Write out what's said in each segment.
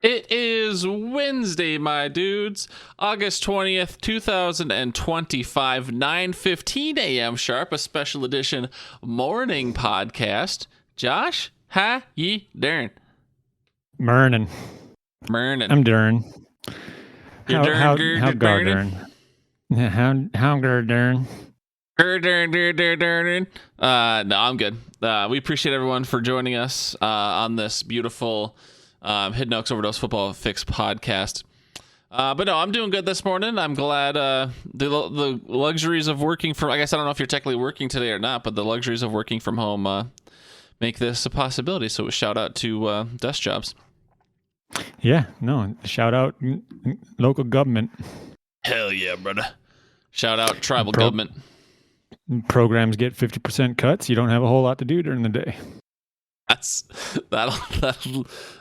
It is Wednesday, my dudes, August 20th, 2025, 9:15 a.m. sharp, a special edition morning podcast. Josh, how ye doing? Mernin. Morning. I'm Dern. You're How gar Dern? Dern? How gar Dern? No, I'm good. We appreciate everyone for joining us on this beautiful Hidden Oaks Overdose Football Fix podcast. But no, I'm doing good this morning. I'm glad the luxuries of working from, I guess I don't know if you're technically working today or not, but the luxuries of working from home make this a possibility. So a shout out to desk jobs. Yeah, no, shout out local government. Hell yeah, brother. Shout out tribal government. Programs get 50% cuts. You don't have a whole lot to do during the day. That'll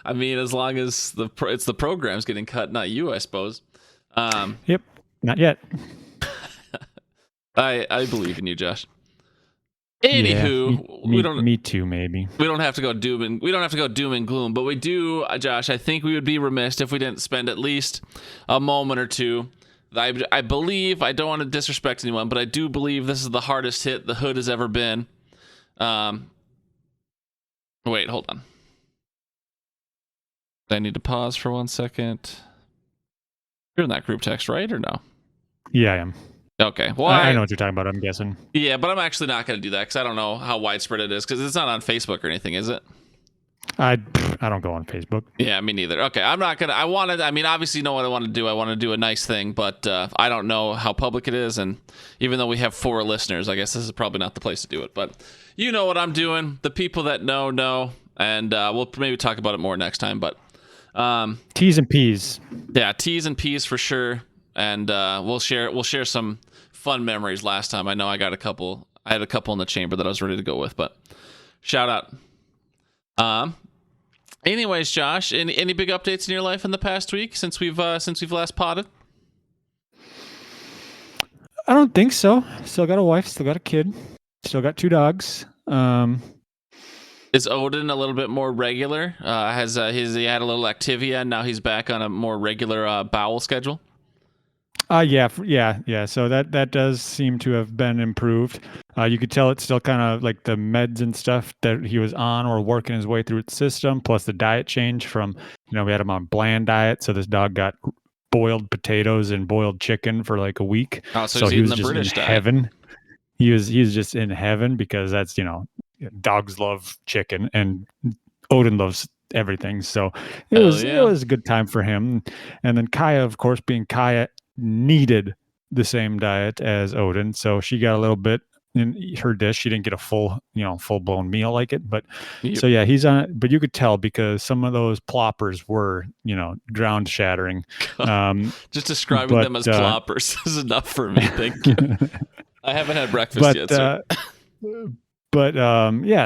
I mean, as long as it's the program's getting cut, not you, I suppose. Yep, not yet. I believe in you, Josh. Anywho, me too, maybe. We don't have to go doom and gloom, but we do, Josh. I think we would be remiss if we didn't spend at least a moment or two. I believe, I don't want to disrespect anyone, but I do believe this is the hardest hit the hood has ever been. Wait, hold on. I need to pause for 1 second. You're in that group text, right, or no? Yeah, I am. Okay. Well, I know what you're talking about, I'm guessing. Yeah, but I'm actually not going to do that because I don't know how widespread it is because it's not on Facebook or anything, is it? I don't go on Facebook. Yeah, me neither. Okay, I'm not going to. I mean, obviously, you know what I want to do. I want to do a nice thing, but I don't know how public it is. And even though we have 4 listeners, I guess this is probably not the place to do it. But you know what I'm doing. The people that know. And we'll maybe talk about it more next time. But T's and P's. Yeah, T's and P's for sure. And we'll share some fun memories last time. I know I had a couple in the chamber that I was ready to go with, but shout out. Anyways, Josh, any big updates in your life in the past week since we've last potted? I don't think so. Still got a wife, still got a kid, still got 2 dogs. Is Odin a little bit more regular? Has he had a little Activia and now he's back on a more regular bowel schedule? Yeah. So that does seem to have been improved. You could tell it's still kind of like the meds and stuff that he was on or working his way through its system, plus the diet change from, we had him on bland diet. So this dog got boiled potatoes and boiled chicken for like a week. Oh, so he was just British in heaven. He was just in heaven because that's, dogs love chicken and Odin loves everything. So it was a good time for him. And then Kaya, of course, being Kaya, needed the same diet as Odin, so she got a little bit in her dish. She didn't get a full blown meal like it, but So yeah, he's on it. But you could tell because some of those ploppers were, ground shattering. Just describing them as ploppers is enough for me. Thank you. I haven't had breakfast yet.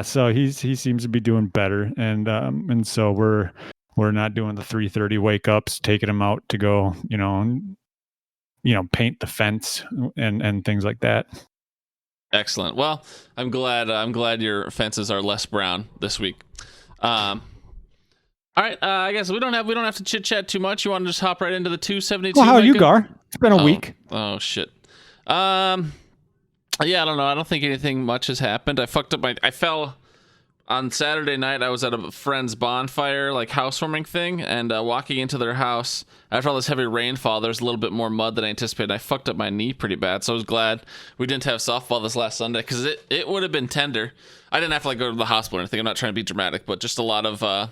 So he seems to be doing better, and so we're not doing the 3:30 wake ups, taking him out to go, paint the fence and things like that. Excellent. Well, I'm glad your fences are less brown this week. All right. I guess we don't have to chit chat too much. You want to just hop right into the 272? Well, how are you, Gar? It's been a week. Oh shit. Yeah, I don't know. I don't think anything much has happened. I fell on Saturday night. I was at a friend's bonfire, like housewarming thing, and walking into their house after all this heavy rainfall, there's a little bit more mud than I anticipated. I fucked up my knee pretty bad, so I was glad we didn't have softball this last Sunday because it would have been tender. I didn't have to go to the hospital or anything. I'm not trying to be dramatic, but just a lot of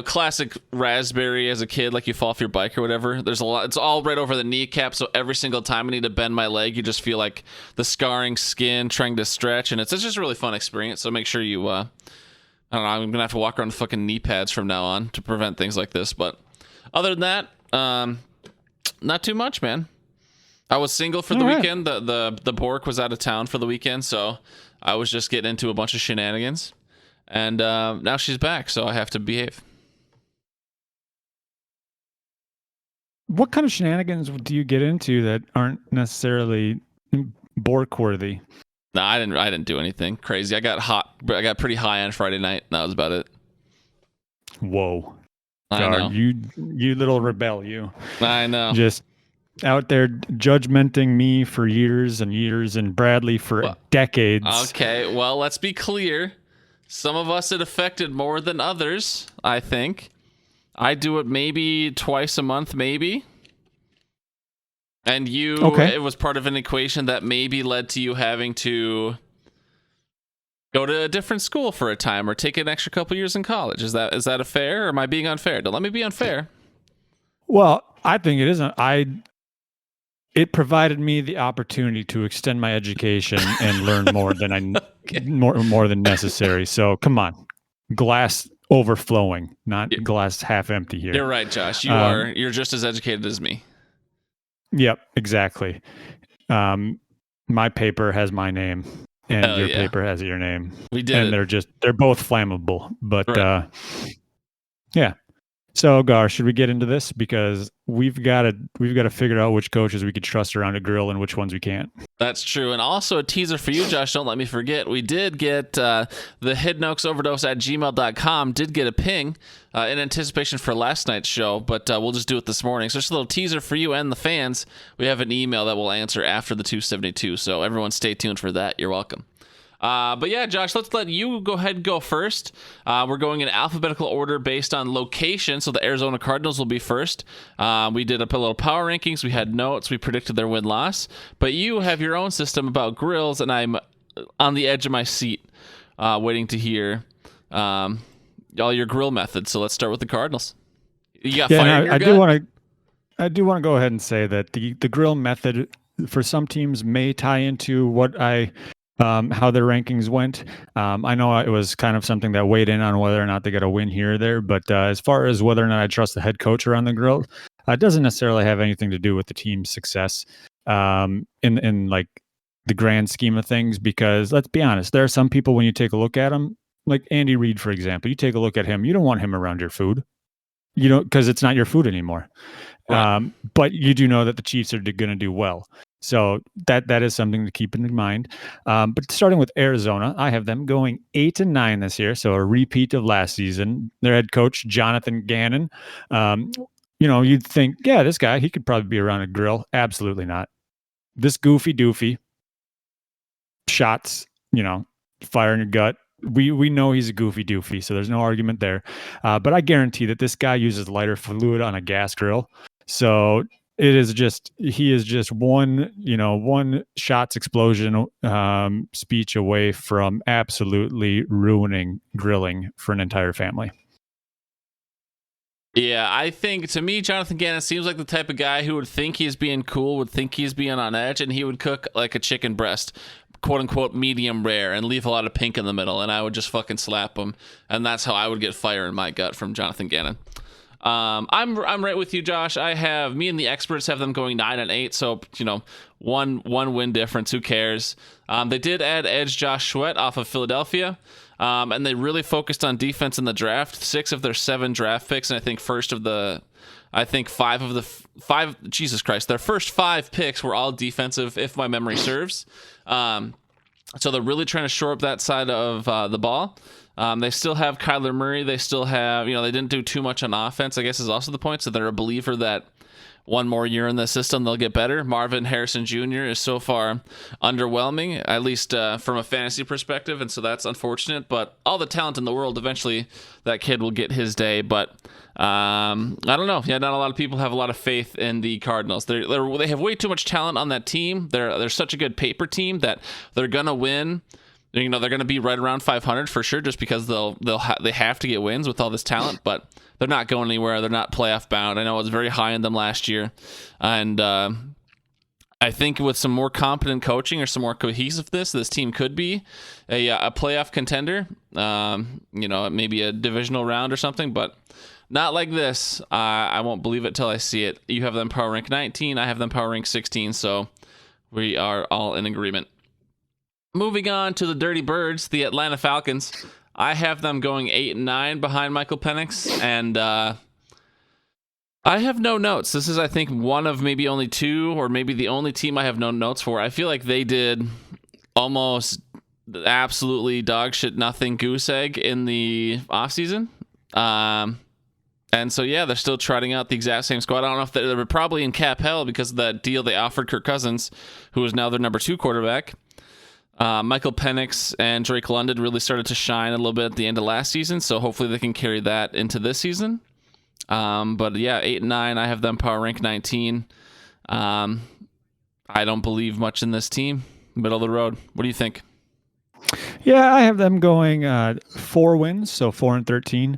classic raspberry as a kid, like you fall off your bike or whatever. There's a lot. It's all right over the kneecap, so every single time I need to bend my leg, you just feel like the scarring skin trying to stretch, and it's just a really fun experience. So make sure you, I don't know, I'm gonna have to walk around with fucking knee pads from now on to prevent things like this. But other than that, not too much, man. I was single for the weekend. The Bork was out of town for the weekend, so I was just getting into a bunch of shenanigans, and now she's back, so I have to behave. What kind of shenanigans do you get into that aren't necessarily Bork worthy? No, I didn't do anything crazy. I got pretty high on Friday night. And that was about it. Whoa. I Gar. know. You little rebel, you. I know. Just out there judgmenting me for years and years and Bradley for Well, decades. okay, well, let's be clear. Some of us it affected more than others, I think. I do it maybe twice a month, maybe. And it was part of an equation that maybe led to you having to go to a different school for a time or take an extra couple years in college. Is that a fair, or am I being unfair? Don't let me be unfair. Well, I think it isn't. It provided me the opportunity to extend my education and learn more than more than necessary. So come on, glass overflowing, not glass half empty here. You're right, Josh. You're just as educated as me. Yep, exactly. My paper has my name, and your paper has your name. We did, and they're both flammable. But right. Yeah. So, Gar, should we get into this? Because we've got to figure out which coaches we could trust around a grill and which ones we can't. That's true. And also a teaser for you, Josh, don't let me forget. We did get the hiddenokesoverdose@gmail.com did get a ping in anticipation for last night's show, but we'll just do it this morning. So just a little teaser for you and the fans. We have an email that we'll answer after the 272. So everyone stay tuned for that. You're welcome. But yeah, Josh, let's let you go ahead and go first. We're going in alphabetical order based on location. So the Arizona Cardinals will be first. We did a little power rankings. We had notes. We predicted their win-loss. But you have your own system about grills, and I'm on the edge of my seat waiting to hear all your grill methods. So let's start with the Cardinals. You got fire in your gut? I do want to go ahead and say that the grill method for some teams may tie into what how their rankings went. I know it was kind of something that weighed in on whether or not they got a win here or there, but as far as whether or not I trust the head coach around the grill, it doesn't necessarily have anything to do with the team's success in like the grand scheme of things, because let's be honest, there are some people, when you take a look at them, like Andy Reid, for example, you take a look at him, you don't want him around your food, because it's not your food anymore. Right. But you do know that the Chiefs are going to do well. So that is something to keep in mind. But starting with Arizona, I have them going 8-9 this year, so a repeat of last season. Their head coach, Jonathan Gannon. You'd think, yeah, this guy, he could probably be around a grill. Absolutely not. This goofy doofy, shots, fire in your gut. We know he's a goofy doofy, so there's no argument there. But I guarantee that this guy uses lighter fluid on a gas grill. So he is just one shots explosion speech away from absolutely ruining grilling for an entire family. Yeah, I think, to me, Jonathan Gannon seems like the type of guy who would think he's being cool, would think he's being on edge, and he would cook like a chicken breast, quote unquote medium rare, and leave a lot of pink in the middle, and I would just fucking slap him, and that's how I would get fire in my gut from Jonathan Gannon. I'm right with you, Josh. Me and the experts have them going 9-8, so one win difference. Who cares? They did add edge Josh Sweat off of Philadelphia, and they really focused on defense in the draft. 6 of their 7 draft picks, and I think 5 of the 5. Jesus Christ, their first 5 picks were all defensive, if my memory serves. So they're really trying to shore up that side of the ball. They still have Kyler Murray. They still have, they didn't do too much on offense, I guess is also the point. So they're a believer that one more year in the system, they'll get better. Marvin Harrison Jr. is so far underwhelming, at least from a fantasy perspective. And so that's unfortunate, but all the talent in the world, eventually that kid will get his day. But I don't know. Yeah, not a lot of people have a lot of faith in the Cardinals. They have way too much talent on that team. They're such a good paper team that they're going to win. They're going to be right around 500 for sure, just because they have to get wins with all this talent, but they're not going anywhere. They're not playoff bound. I know it was very high in them last year, and I think with some more competent coaching or some more cohesiveness, this team could be a playoff contender. Maybe a divisional round or something, but not like this. I won't believe it till I see it. You have them power rank 19. I have them power rank 16. So we are all in agreement. Moving on to the Dirty Birds, the Atlanta Falcons. I have them going 8-9 behind Michael Penix, and I have no notes. This is, I think, one of maybe only 2, or maybe the only team I have no notes for. I feel like they did almost absolutely dog shit nothing goose egg in the offseason. And so, yeah, they're still trotting out the exact same squad. I don't know if they're probably in cap hell because of that deal they offered Kirk Cousins, who is now their number 2 quarterback. Michael Penix and Drake London really started to shine a little bit at the end of last season, so hopefully they can carry that into this season. But yeah, 8 and 9, I have them power rank 19. I don't believe much in this team. Middle of the road. What do you think? Yeah, I have them going 4 wins, so 4 and 13.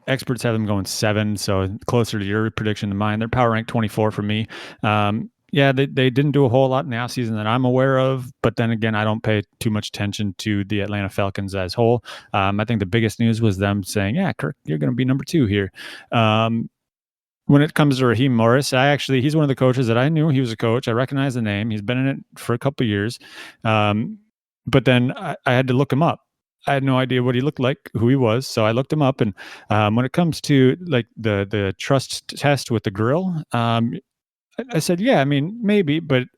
Experts have them going 7, so closer to your prediction than mine. They're power rank 24 for me. Yeah, they didn't do a whole lot in the offseason that I'm aware of, but then again, I don't pay too much attention to the Atlanta Falcons as whole. I think the biggest news was them saying, yeah, Kirk, you're going to be number 2 here. When it comes to Raheem Morris, he's one of the coaches that I knew he was a coach. I recognize the name. He's been in it for a couple of years. But then I had to look him up. I had no idea what he looked like, who he was. So I looked him up. And when it comes to like the trust test with the grill, I said, yeah, I mean, maybe, but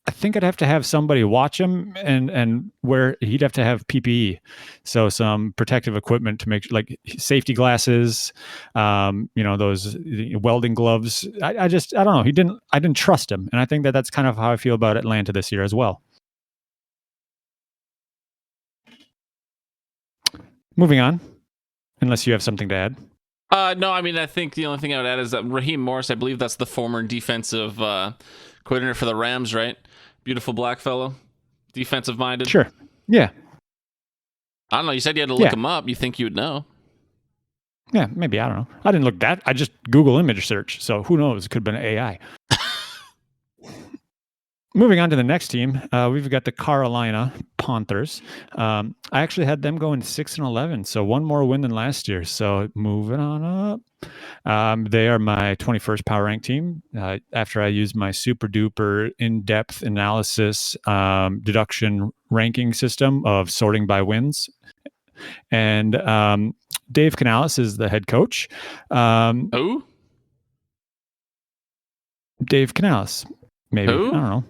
I think I'd have to have somebody watch him and where he'd have to have PPE. So some protective equipment to make like safety glasses, those welding gloves. I don't know. I didn't trust him. And I think that's kind of how I feel about Atlanta this year as well. Moving on, unless you have something to add. No, I mean, I think the only thing I would add is that Raheem Morris, I believe that's the former defensive coordinator for the Rams, right? Beautiful black fellow, defensive minded. Sure. Yeah. I don't know. You said you had to look him up. You think you would know? Yeah, maybe. I don't know. I didn't look that. I just Google image search. So who knows? It could have been AI. Moving on to the next team, we've got the Carolina Panthers. I actually had them going 6 and 11, so one more win than last year. So moving on up, they are my 21st power rank team. After I used my super duper in-depth analysis deduction ranking system of sorting by wins, and Dave Canales is the head coach. Who? Dave Canales. Maybe. Who? I don't know.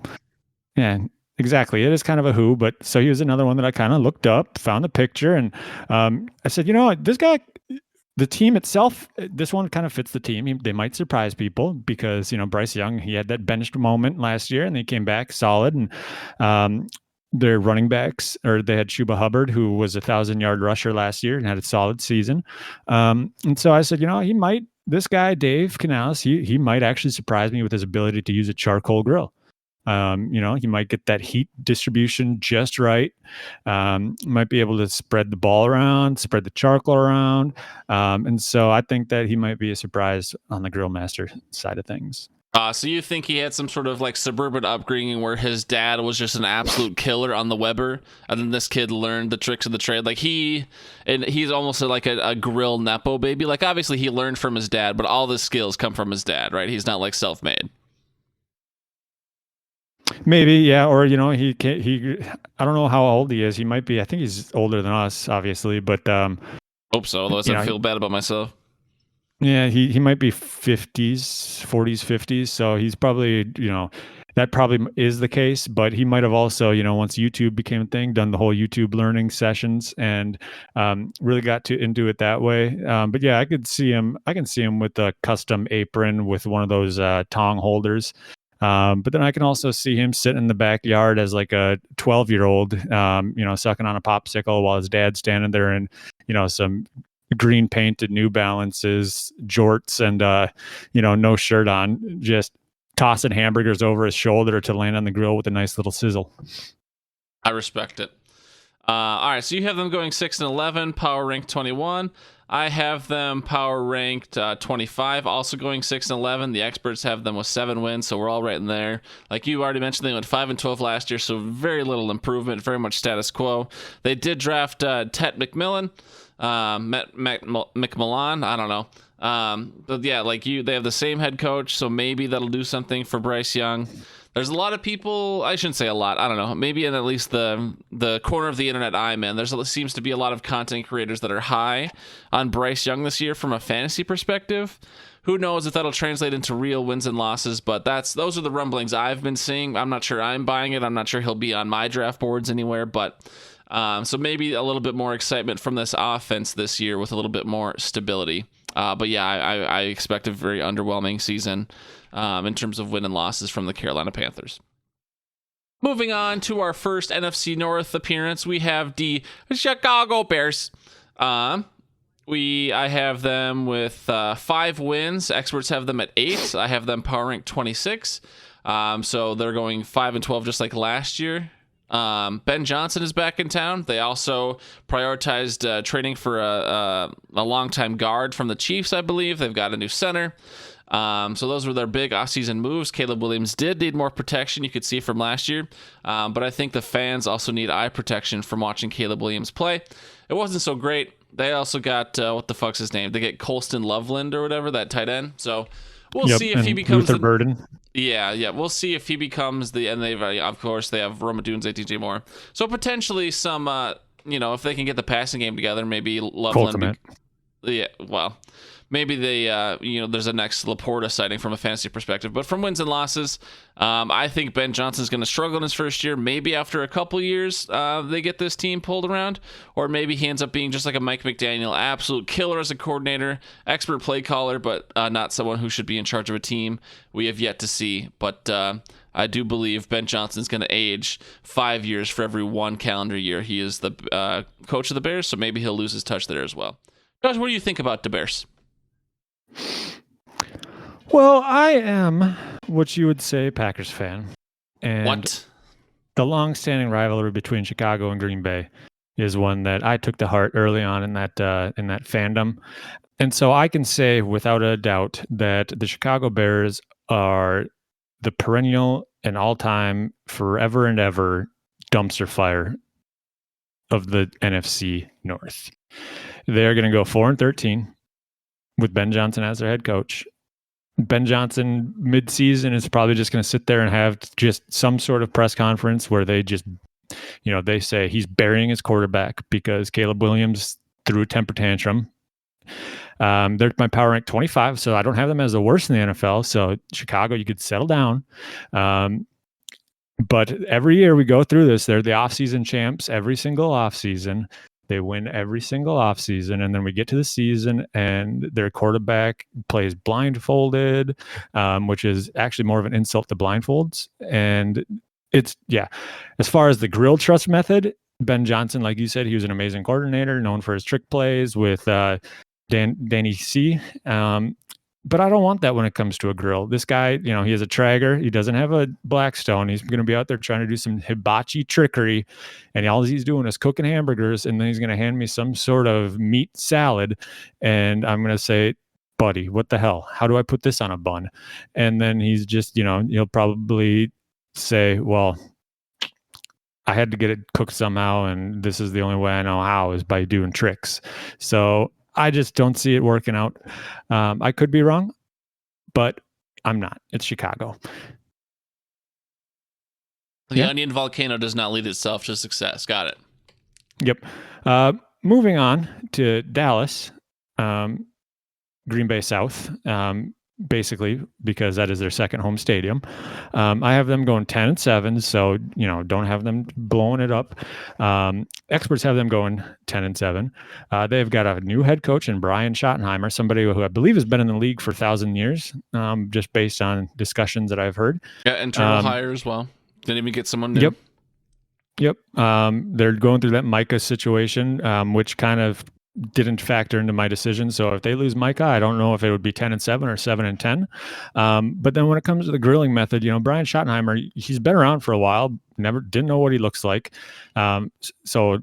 Yeah, exactly. It is kind of a who, but so he was another one that I kind of looked up, found the picture, and I said, this guy, the team itself, this one kind of fits the team. They might surprise people because, Bryce Young, he had that benched moment last year and they came back solid. And their running backs, or they had Chuba Hubbard, who was 1,000-yard rusher last year and had a solid season. And so I said, this guy, Dave Canales, he might actually surprise me with his ability to use a charcoal grill. He might get that heat distribution just right. Might be able to spread the ball around, spread the charcoal around. And so I think that he might be a surprise on the grill master side of things. So you think he had some sort of like suburban upbringing where his dad was just an absolute killer on the Weber, and then this kid learned the tricks of the trade? Like he's almost like a grill nepo baby. Like obviously he learned from his dad, but all the skills come from his dad, right? He's not like self-made. Maybe, yeah, or he can't. I don't know how old he is. He might be. I think he's older than us, obviously, but hope so. Otherwise, I feel bad about myself. Yeah, he might be 40s, 50s. So he's probably, that probably is the case. But he might have also, once YouTube became a thing, done the whole YouTube learning sessions and really got into it that way. But yeah, I can see him with a custom apron with one of those tong holders. But then I can also see him sitting in the backyard as like a 12-year-old, sucking on a popsicle while his dad's standing there in, some green painted New Balances, jorts, and no shirt on, just tossing hamburgers over his shoulder to land on the grill with a nice little sizzle. I respect it. All right, so you have them going 6 and 11, power rank 21. I have them power ranked 25, also going 6 and 11. The experts have them with 7 wins, so we're all right in there. Like you already mentioned, they went 5 and 12 last year, so very little improvement, very much status quo. They did draft Tet McMillan. McMillan, I don't know. But yeah, they have the same head coach, so maybe that'll do something for Bryce Young. There's a lot of people, I shouldn't say a lot, I don't know, maybe in at least the corner of the internet I'm in, there seems to be a lot of content creators that are high on Bryce Young this year from a fantasy perspective. Who knows if that'll translate into real wins and losses, but those are the rumblings I've been seeing. I'm not sure I'm buying it. I'm not sure he'll be on my draft boards anywhere, but so maybe a little bit more excitement from this offense this year with a little bit more stability. But yeah, I expect a very underwhelming season in terms of win and losses from the Carolina Panthers. Moving on to our first NFC North appearance, we have the Chicago Bears. I have them with 5 wins. Experts have them at 8. I have them power ranked 26. So they're going 5-12 just like last year. Ben Johnson is back in town. They also prioritized trading for a longtime guard from the Chiefs, I believe. They've got a new center. So those were their big offseason moves. Caleb Williams did need more protection, you could see from last year. But I think the fans also need eye protection from watching Caleb Williams play. It wasn't so great. They also got, what the fuck's his name? They get Colston Loveland or whatever, that tight end. So we'll see if he becomes Luther Burden. Yeah. We'll see if he becomes and they of course they have Roma Dunze, DJ Moore. So potentially some, if they can get the passing game together, maybe Loveland. Maybe they, there's a next Laporta sighting from a fantasy perspective. But from wins and losses, I think Ben Johnson's going to struggle in his first year. Maybe after a couple years, they get this team pulled around. Or maybe he ends up being just like a Mike McDaniel, absolute killer as a coordinator, expert play caller, but not someone who should be in charge of a team. We have yet to see. But I do believe Ben Johnson's going to age 5 years for every 1 calendar year he is the coach of the Bears. So maybe he'll lose his touch there as well. Josh, what do you think about the Bears? Well, I am what you would say Packers fan. And what? The long-standing rivalry between Chicago and Green Bay is one that I took to heart early on in that fandom. And so I can say without a doubt that the Chicago Bears are the perennial and all-time, forever and ever dumpster fire of the NFC North. They're going to go 4-13 with Ben Johnson as their head coach. Ben Johnson mid-season is probably just going to sit there and have just some sort of press conference where they just, they say he's burying his quarterback because Caleb Williams threw a temper tantrum. They're my power rank 25, so I don't have them as the worst in the NFL. So Chicago, you could settle down. But every year we go through this, they're the offseason champs every single offseason. They win every single offseason, and then we get to the season, and their quarterback plays blindfolded, which is actually more of an insult to blindfolds. And it's, as far as the grill trust method, Ben Johnson, like you said, he was an amazing coordinator, known for his trick plays with Danny C. But I don't want that when it comes to a grill. This guy, he has a Traeger. He doesn't have a Blackstone. He's going to be out there trying to do some hibachi trickery. And all he's doing is cooking hamburgers. And then he's going to hand me some sort of meat salad. And I'm going to say, buddy, what the hell? How do I put this on a bun? And then he's just, he'll probably say, well, I had to get it cooked somehow. And this is the only way I know how is by doing tricks. So I just don't see it working out. I could be wrong, but I'm not. It's Chicago. The onion volcano does not lead itself to success. Got it. Yep. Moving on to Dallas, Green Bay South, basically because that is their second home stadium. I have them going 10-7, so don't have them blowing it up. Experts have them going 10-7. They've got a new head coach in Brian Schottenheimer, somebody who I believe has been in the league for 1,000 years, just based on discussions that I've heard. Yeah, internal hire as well. Didn't even get someone new. Yep. They're going through that Micah situation, which kind of didn't factor into my decision. So if they lose Micah, I don't know if it would be 10-7 or 7-10. But then when it comes to the grilling method, Brian Schottenheimer, he's been around for a while, didn't know what he looks like. So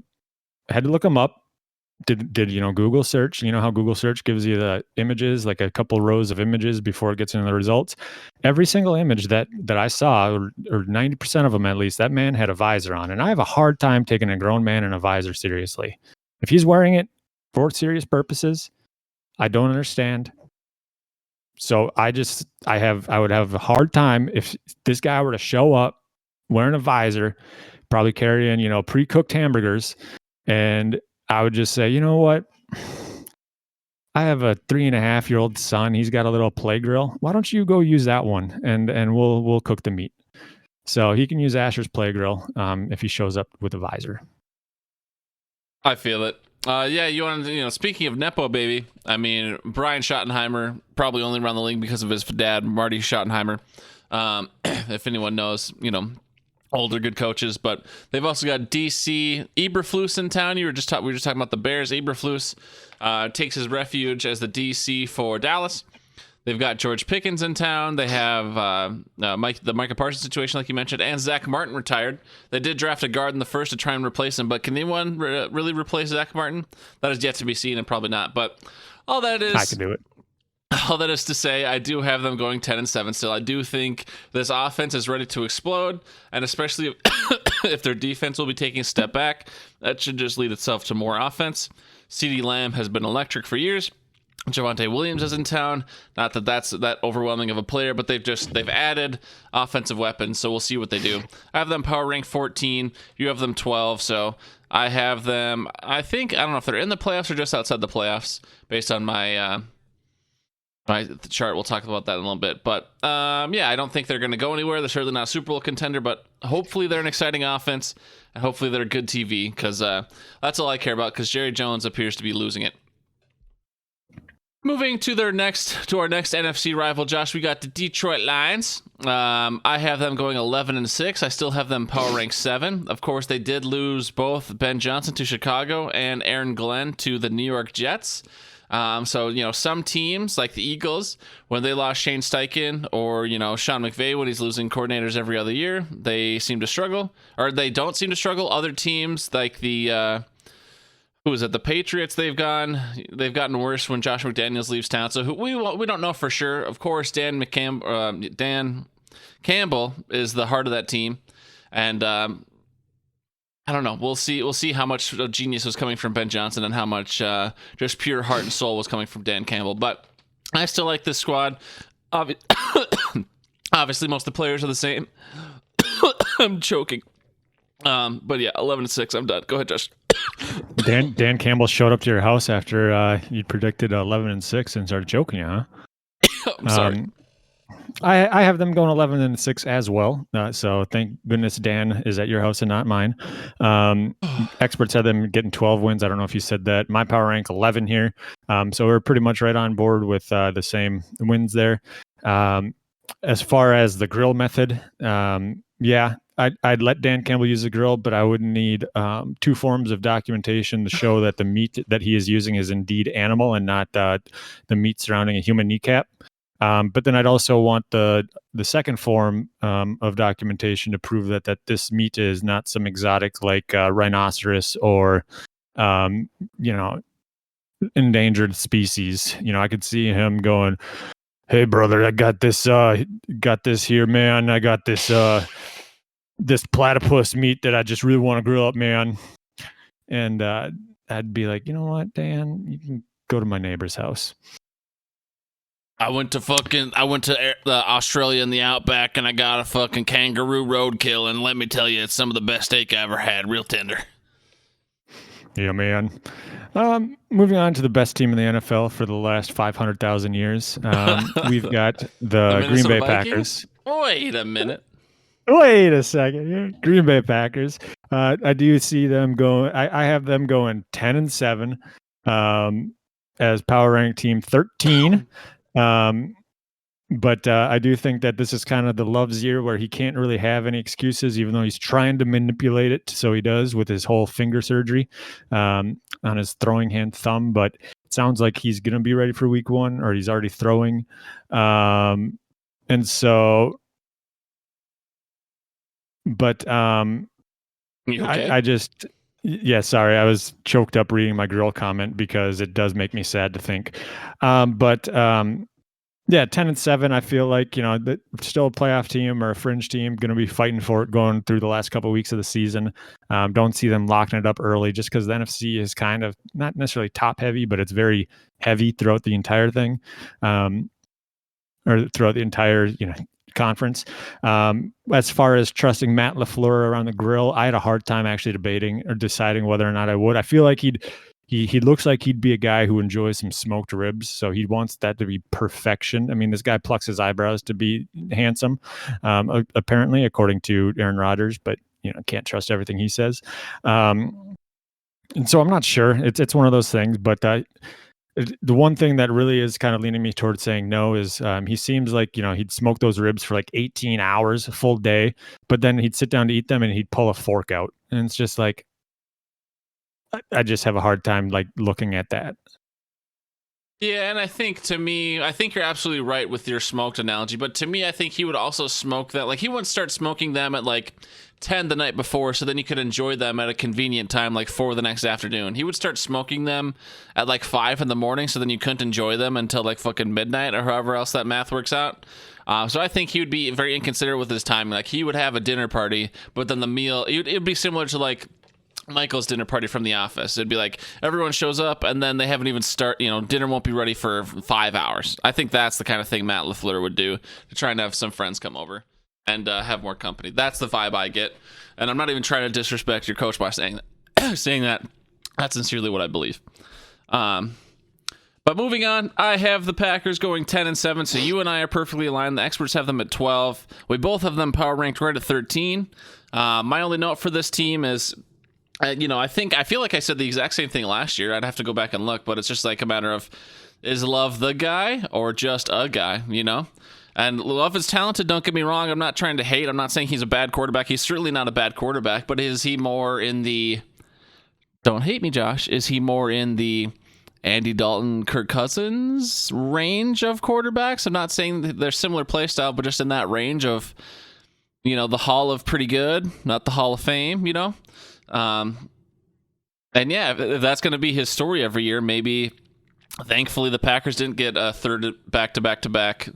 I had to look him up. Did Google search, how Google search gives you the images, like a couple rows of images before it gets into the results. Every single image that I saw, or 90% of them at least, that man had a visor on. And I have a hard time taking a grown man in a visor seriously. If he's wearing it for serious purposes, I don't understand. So I would have a hard time if this guy were to show up wearing a visor, probably carrying, pre-cooked hamburgers. And I would just say, you know what? I have a 3.5-year-old son. He's got a little play grill. Why don't you go use that one and we'll cook the meat. So he can use Asher's play grill if he shows up with a visor. I feel it. Yeah, you want to, speaking of Nepo baby, I mean, Brian Schottenheimer, probably only around the league because of his dad, Marty Schottenheimer. If anyone knows, older good coaches, but they've also got DC Eberflus in town. We were just talking about the Bears. Eberflus takes his refuge as the DC for Dallas. They've got George Pickens in town. They have the Micah Parsons situation, like you mentioned, and Zach Martin retired. They did draft a guard in the first to try and replace him, but can anyone really replace Zach Martin? That is yet to be seen, and probably not. But all that is, I can do it. All that is to say, I do have them going 10-7 still. I do think this offense is ready to explode, and especially if their defense will be taking a step back, that should just lead itself to more offense. CeeDee Lamb has been electric for years. Javonte Williams is in town. Not that that's that overwhelming of a player, but they've added offensive weapons, so we'll see what they do. I have them power rank 14. You have them 12, so I have them. I don't know if they're in the playoffs or just outside the playoffs, based on my my chart. We'll talk about that in a little bit, but yeah, I don't think they're going to go anywhere. They're certainly not a Super Bowl contender, but hopefully they're an exciting offense, and hopefully they're good TV, because that's all I care about. Because Jerry Jones appears to be losing it. Moving to our next NFC rival, Josh, we got the Detroit Lions. I have them going 11-6. I still have them power rank 7. Of course, they did lose both Ben Johnson to Chicago and Aaron Glenn to the New York Jets. So, some teams like the Eagles, when they lost Shane Steichen, or, Sean McVay when he's losing coordinators every other year, they seem to struggle, or they don't seem to struggle. Other teams like the the Patriots, they've gotten worse when Josh McDaniels leaves town. So we don't know for sure. Of course, Dan Campbell is the heart of that team, and I don't know. We'll see how much genius was coming from Ben Johnson and how much just pure heart and soul was coming from Dan Campbell. But I still like this squad. Obviously, most of the players are the same. I'm choking. But yeah, 11-6. I'm done. Go ahead, Josh. Dan Campbell showed up to your house after you predicted 11-6 and started choking you, huh? I'm sorry. I have them going 11-6 as well. So thank goodness Dan is at your house and not mine. Experts had them getting 12 wins. I don't know if you said that. My power rank 11 here. So we're pretty much right on board with the same wins there. As far as the grill method, yeah, I'd let Dan Campbell use the grill, but I would need 2 forms of documentation to show that the meat that he is using is indeed animal and not the meat surrounding a human kneecap. But then I'd also want the second form of documentation to prove that this meat is not some exotic like rhinoceros or endangered species. I could see him going, "Hey brother, I got this here, man. I got this platypus meat that I just really want to grill up, man." And I'd be like, "You know what, Dan? You can go to my neighbor's house." I went to Australia in the outback, and I got a fucking kangaroo roadkill, and let me tell you, it's some of the best steak I ever had. Real tender. Yeah, man. Moving on to the best team in the NFL for the last 500,000 years. We've got the Green Bay Packers. Wait a minute. Wait a second. Green Bay Packers. I do see them going. I have them going 10-7 as power rank team 13. But I do think that this is kind of the Love's year where he can't really have any excuses, even though he's trying to manipulate it. So he does with his whole finger surgery on his throwing hand thumb. But it sounds like he's going to be ready for week 1, or he's already throwing. And so, but okay? I just, yeah, sorry, I was choked up reading my grill comment because it does make me sad to think. Yeah, 10-7. I feel like still a playoff team or a fringe team, going to be fighting for it going through the last couple of weeks of the season. Don't see them locking it up early, just because the NFC is kind of not necessarily top heavy, but it's very heavy throughout the entire thing, or throughout the entire conference. As far as trusting Matt LaFleur around the grill, I had a hard time actually debating or deciding whether or not I would. I feel like he looks like he'd be a guy who enjoys some smoked ribs, so he wants that to be perfection. I mean, this guy plucks his eyebrows to be handsome, apparently, according to Aaron Rodgers, but can't trust everything he says. And so I'm not sure. It's one of those things, but the one thing that really is kind of leaning me towards saying no is he seems like, he'd smoke those ribs for like 18 hours, a full day, but then he'd sit down to eat them and he'd pull a fork out. And it's just like, I just have a hard time like looking at that. Yeah, and I think you're absolutely right with your smoked analogy, but to me, I think he would also smoke that. Like, he wouldn't start smoking them at like 10 the night before, so then you could enjoy them at a convenient time, like 4 the next afternoon. He would start smoking them at like 5 in the morning, so then you couldn't enjoy them until like fucking midnight or however else that math works out. So I think he would be very inconsiderate with his timing. Like, he would have a dinner party, but then the meal, it'd be similar to like Michael's dinner party from the office. It'd be like everyone shows up and then they haven't even dinner won't be ready for 5 hours. I think that's the kind of thing Matt LaFleur would do to try and have some friends come over and have more company. That's the vibe I get. And I'm not even trying to disrespect your coach by saying that. saying that. That's sincerely what I believe. But moving on, I have the Packers going 10-7, so you and I are perfectly aligned. The experts have them at 12. We both have them power ranked right at 13. My only note for this team is, I feel like I said the exact same thing last year. I'd have to go back and look, but it's just like a matter of, is Love the guy or just a guy, And Love is talented, don't get me wrong. I'm not trying to hate. I'm not saying he's a bad quarterback. He's certainly not a bad quarterback, but is he more in the, don't hate me, Josh, is he more in the Andy Dalton, Kirk Cousins range of quarterbacks? I'm not saying that they're similar play style, but just in that range of, the Hall of Pretty Good, not the Hall of Fame, and yeah, if that's going to be his story every year, maybe thankfully the Packers didn't get a third back-to-back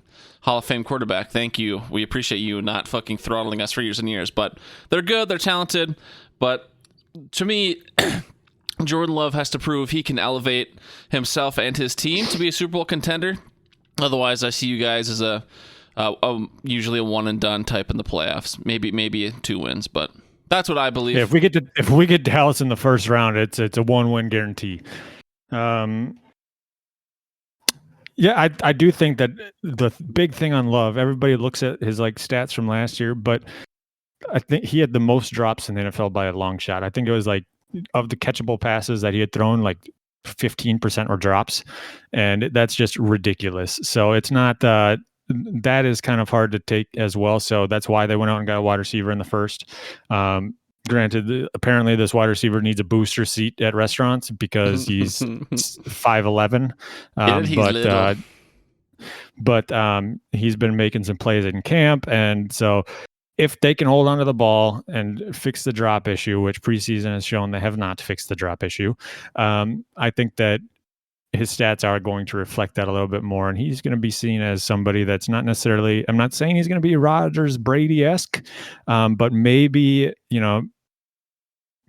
Hall of Fame quarterback. Thank you. We appreciate you not fucking throttling us for years and years, but they're good. They're talented. But to me, Jordan Love has to prove he can elevate himself and his team to be a Super Bowl contender. Otherwise, I see you guys as a usually a one and done type in the playoffs. Maybe 2 wins, but that's what I believe. Yeah, if we get Dallas in the first round, it's a 1-win guarantee. Yeah, I do think that the big thing on Love, everybody looks at his like stats from last year, but I think he had the most drops in the NFL by a long shot. I think it was like, of the catchable passes that he had thrown, like 15% were drops, and that's just ridiculous. So it's not that is kind of hard to take as well. So that's why they went out and got a wide receiver in the first. Granted, apparently this wide receiver needs a booster seat at restaurants because he's 5'11", but he's been making some plays in camp, and so if they can hold on to the ball and fix the drop issue, which preseason has shown they have not fixed the drop issue, I think that his stats are going to reflect that a little bit more. And he's going to be seen as somebody that's not necessarily, I'm not saying he's going to be Rodgers Brady-esque, but maybe,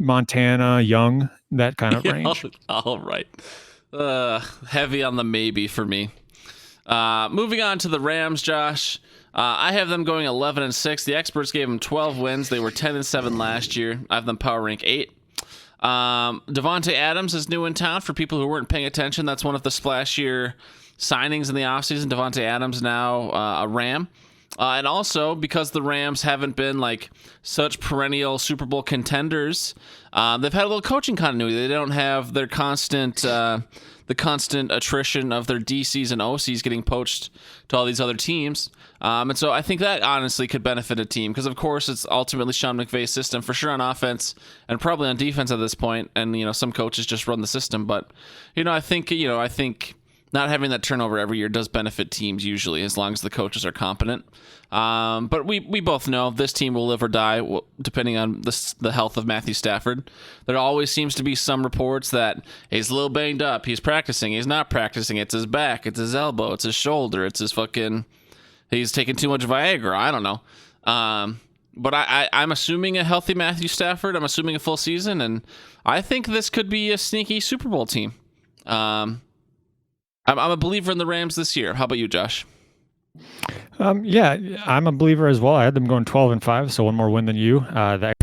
Montana, Young, that kind of range. All right. Heavy on the maybe for me. Moving on to the Rams, Josh. I have them going 11-6. The experts gave them 12 wins. They were 10-7 last year. I have them power rank 8. Devontae Adams is new in town. For people who weren't paying attention, that's one of the splashier signings in the offseason. Devontae Adams now a Ram. And also, because the Rams haven't been like such perennial Super Bowl contenders, they've had a little coaching continuity. They don't have their constant attrition of their DCs and OCs getting poached to all these other teams. And so I think that honestly could benefit a team because, of course, it's ultimately Sean McVay's system for sure on offense and probably on defense at this point. And, some coaches just run the system. But, I think not having that turnover every year does benefit teams usually as long as the coaches are competent. But we both know this team will live or die depending on the health of Matthew Stafford. There always seems to be some reports that he's a little banged up. He's practicing. He's not practicing. It's his back. It's his elbow. It's his shoulder. It's his fucking... He's taking too much Viagra. I don't know. But I'm assuming a healthy Matthew Stafford. I'm assuming a full season. And I think this could be a sneaky Super Bowl team. I'm a believer in the Rams this year. How about you, Josh? Yeah, I'm a believer as well. I had them going 12-5, so one more win than you. The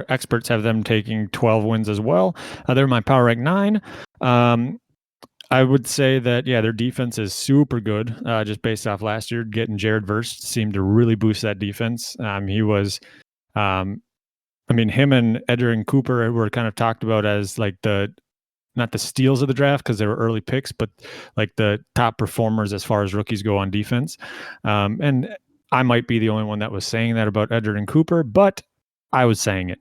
experts have them taking 12 wins as well. They're my power rank 9. I would say that, their defense is super good, just based off last year. Getting Jared Verse seemed to really boost that defense. He was, I I mean, him and Edgerrin Cooper were kind of talked about as like not the steals of the draft because they were early picks, but like the top performers as far as rookies go on defense. And I might be the only one that was saying that about Edgerrin Cooper, but I was saying it.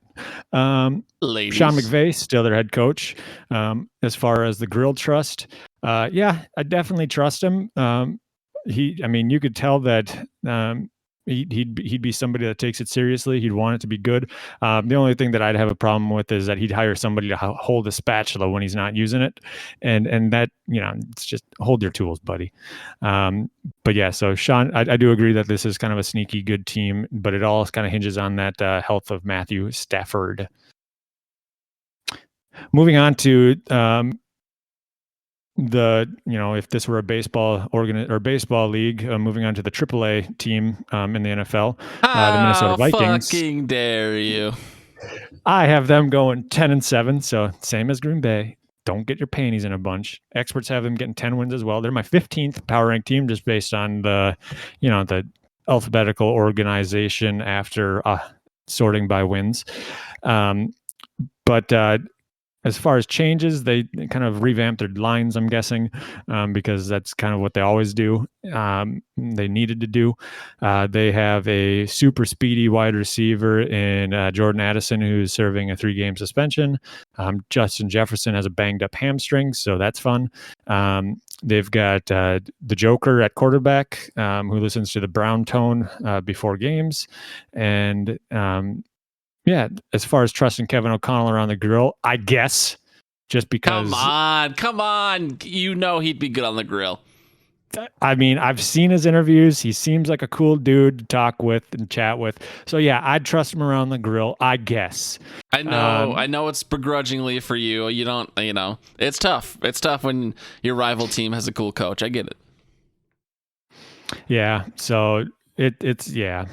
Ladies. Sean McVay, still their head coach. As far as the Grill trust, yeah, I definitely trust him. I mean, you could tell that he'd be somebody that takes it seriously. He'd want it to be good. The only thing that I'd have a problem with is that he'd hire somebody to hold a spatula when he's not using it, and that, you know, it's just hold your tools, buddy. But yeah, so Sean, I do agree that this is kind of a sneaky good team, but it all kind of hinges on that health of Matthew Stafford. Moving on to if this were a baseball league, moving on to the AAA team in the NFL, the Minnesota Vikings. Fucking dare you! I have them going 10-7, so same as Green Bay. Don't get your panties in a bunch. Experts have them getting 10 wins as well. They're my 15th power rank team, just based on the alphabetical organization after sorting by wins. But as far as changes, they kind of revamped their lines, I'm guessing, because that's kind of what they always do. They needed to do. They have a super speedy wide receiver in Jordan Addison, who's serving a 3-game suspension. Justin Jefferson has a banged up hamstring, so that's fun. They've got the Joker at quarterback, who listens to the brown tone before games. And yeah, as far as trusting Kevin O'Connell around the grill, I guess, just because. Come on. You know he'd be good on the grill. I mean, I've seen his interviews. He seems like a cool dude to talk with and chat with. So yeah, I'd trust him around the grill, I guess. I know it's begrudgingly for you. You don't, it's tough. It's tough when your rival team has a cool coach. I get it. Yeah, so it's yeah.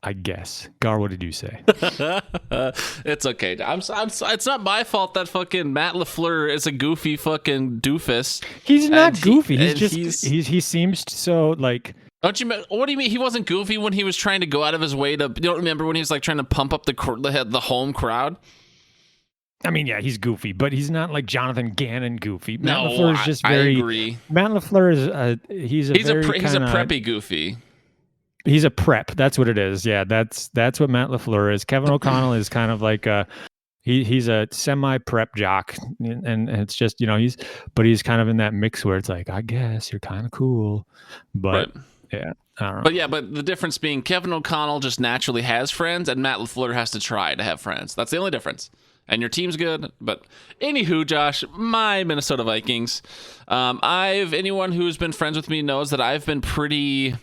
I guess. Gar, what did you say? It's okay. It's not my fault that fucking Matt LaFleur is a goofy fucking doofus. He's not goofy. He seems so like. What do you mean he wasn't goofy when he was trying to go out of his way to? You don't remember when he was like trying to pump up the home crowd? I mean, yeah, he's goofy, but he's not like Jonathan Gannon goofy. Matt LaFleur is just very. I agree. Matt LaFleur is he's a preppy goofy. He's a prep. That's what it is. Yeah, that's what Matt LaFleur is. Kevin O'Connell is kind of like he's a semi-prep jock, and it's just, he's kind of in that mix where it's like, I guess you're kind of cool, but right. Yeah, I don't know. But the difference being Kevin O'Connell just naturally has friends, and Matt LaFleur has to try to have friends. That's the only difference. And your team's good. But anywho, Josh, my Minnesota Vikings. Anyone who's been friends with me knows that I've been pretty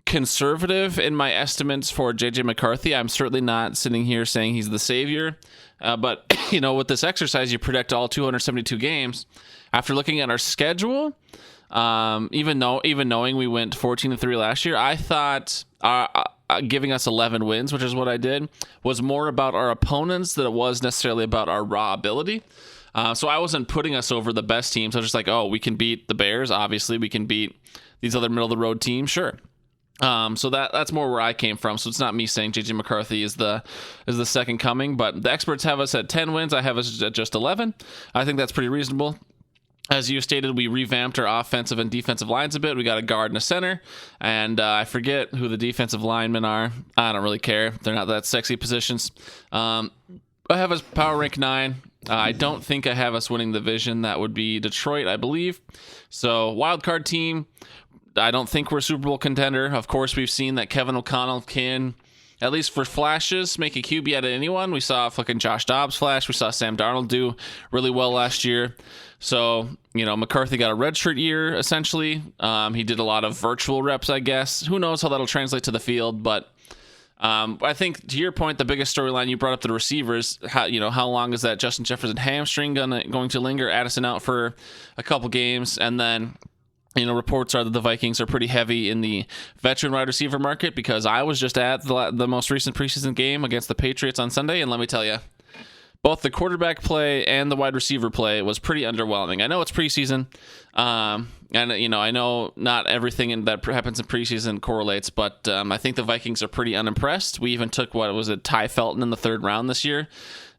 conservative in my estimates for JJ McCarthy. I'm certainly not sitting here saying he's the savior, but with this exercise, you predict all 272 games. After looking at our schedule, even knowing we went 14-3 last year, I thought giving us 11 wins, which is what I did, was more about our opponents than it was necessarily about our raw ability. So I wasn't putting us over the best teams. I was just like, oh, we can beat the Bears. Obviously, we can beat these other middle of the road teams. Sure. So that's more where I came from. So it's not me saying JJ McCarthy is the second coming, but the experts have us at 10 wins. I have us at just 11. I think that's pretty reasonable. As you stated, we revamped our offensive and defensive lines a bit. We got a guard and a center, and I forget who the defensive linemen are. I don't really care. They're not that sexy positions. I have us power rank 9. I don't think I have us winning the division. That would be Detroit, I believe. So wild card team. I don't think we're a Super Bowl contender. Of course, we've seen that Kevin O'Connell can, at least for flashes, make a QB out of anyone. We saw fucking Josh Dobbs flash. We saw Sam Darnold do really well last year. So, McCarthy got a redshirt year, essentially. He did a lot of virtual reps, I guess. Who knows how that'll translate to the field, but I think, to your point, the biggest storyline you brought up, the receivers, how long is that Justin Jefferson hamstring going to linger? Addison out for a couple games, and then reports are that the Vikings are pretty heavy in the veteran wide receiver market, because I was just at the most recent preseason game against the Patriots on Sunday, and let me tell you, both the quarterback play and the wide receiver play was pretty underwhelming. I know it's preseason, and I know not everything that happens in preseason correlates, but I think the Vikings are pretty unimpressed. We even took Ty Felton in the 3rd round this year,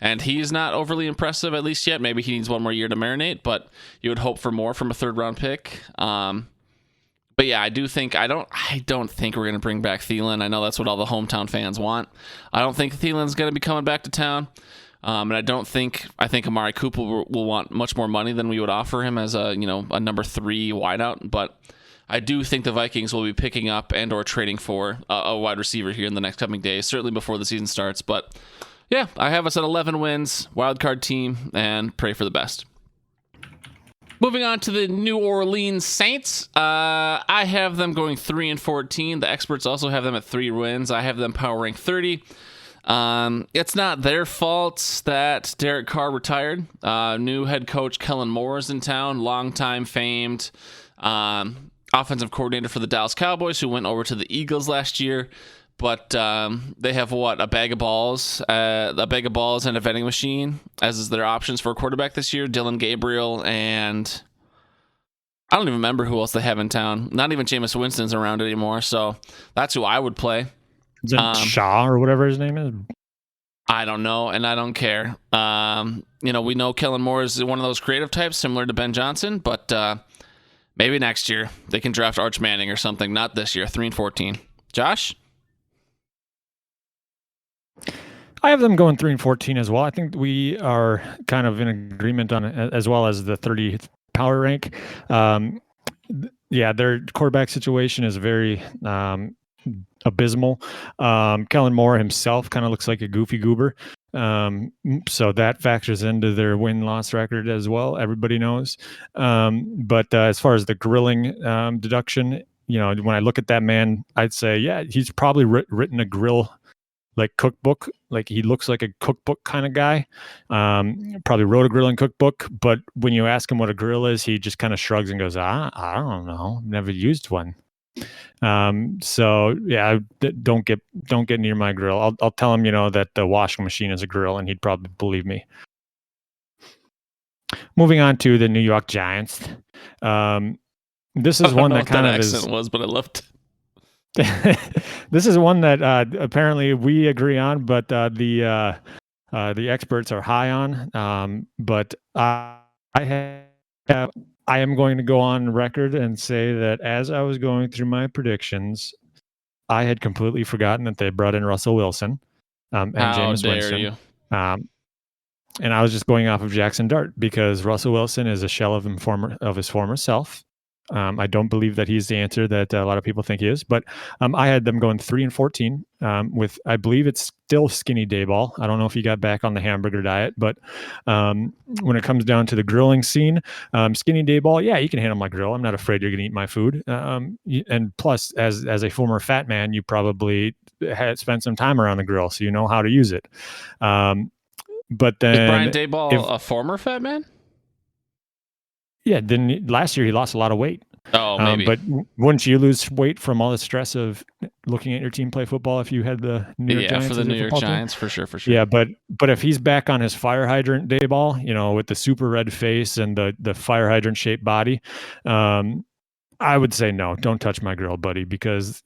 and he's not overly impressive, at least yet. Maybe he needs one more year to marinate, but you would hope for more from a 3rd round pick. But yeah, I don't think we're going to bring back Thielen. I know that's what all the hometown fans want. I don't think Thielen's going to be coming back to town. And I think Amari Cooper will want much more money than we would offer him as a number 3 wideout. But I do think the Vikings will be picking up and or trading for a wide receiver here in the next coming days, certainly before the season starts. But yeah, I have us at 11 wins, wildcard team, and pray for the best. Moving on to the New Orleans Saints, I have them going 3-14. The experts also have them at 3 wins. I have them power rank 30. It's not their fault that Derek Carr retired. New head coach Kellen Moore is in town, longtime famed offensive coordinator for the Dallas Cowboys, who went over to the Eagles last year. But they have a bag of balls and a vending machine as is their options for a quarterback this year. Dylan Gabriel and I don't even remember who else they have in town. Not even Jameis Winston's around anymore, so that's who I would play. Is it Shaw or whatever his name is? I don't know, and I don't care. We know Kellen Moore is one of those creative types, similar to Ben Johnson, but maybe next year they can draft Arch Manning or something. Not this year. 3-14. Josh? I have them going 3-14 as well. I think we are kind of in agreement on it, as well as the 30th power rank. Their quarterback situation is very abysmal. Kellen Moore himself kind of looks like a goofy goober. So that factors into their win-loss record as well. Everybody knows. But as far as the grilling deduction, when I look at that man, I'd say, yeah, he's probably written a grill cookbook. He looks like a cookbook kind of guy. Probably wrote a grilling cookbook, but when you ask him what a grill is, he just kind of shrugs and goes, I don't know, never used one. So yeah, don't get near my grill. I'll tell him, that the washing machine is a grill, and he'd probably believe me. Moving on to the New York Giants. This is one that kind of accent was, but I loved it. This is one that apparently we agree on, but the experts are high on. But I am going to go on record and say that as I was going through my predictions, I had completely forgotten that they brought in Russell Wilson and Jameis Winston. You? And I was just going off of Jackson Dart because Russell Wilson is a shell of his former self. I don't believe that he's the answer that a lot of people think he is, but I had them going 3-14 with, I believe it's still Skinny Dayball. I don't know if he got back on the hamburger diet, but when it comes down to the grilling scene, Skinny Dayball, yeah, you can handle my grill. I'm not afraid you're going to eat my food. And plus, as a former fat man, you probably had spent some time around the grill, so you know how to use it. But then, is Brian Dayball a former fat man? Yeah, then last year he lost a lot of weight. Oh, maybe. But wouldn't you lose weight from all the stress of looking at your team play football if you had the New York Giants? Yeah, for the New York Giants, for sure. Yeah, but if he's back on his fire hydrant day ball, with the super red face and the fire hydrant shaped body, I would say no, don't touch my grill, buddy, because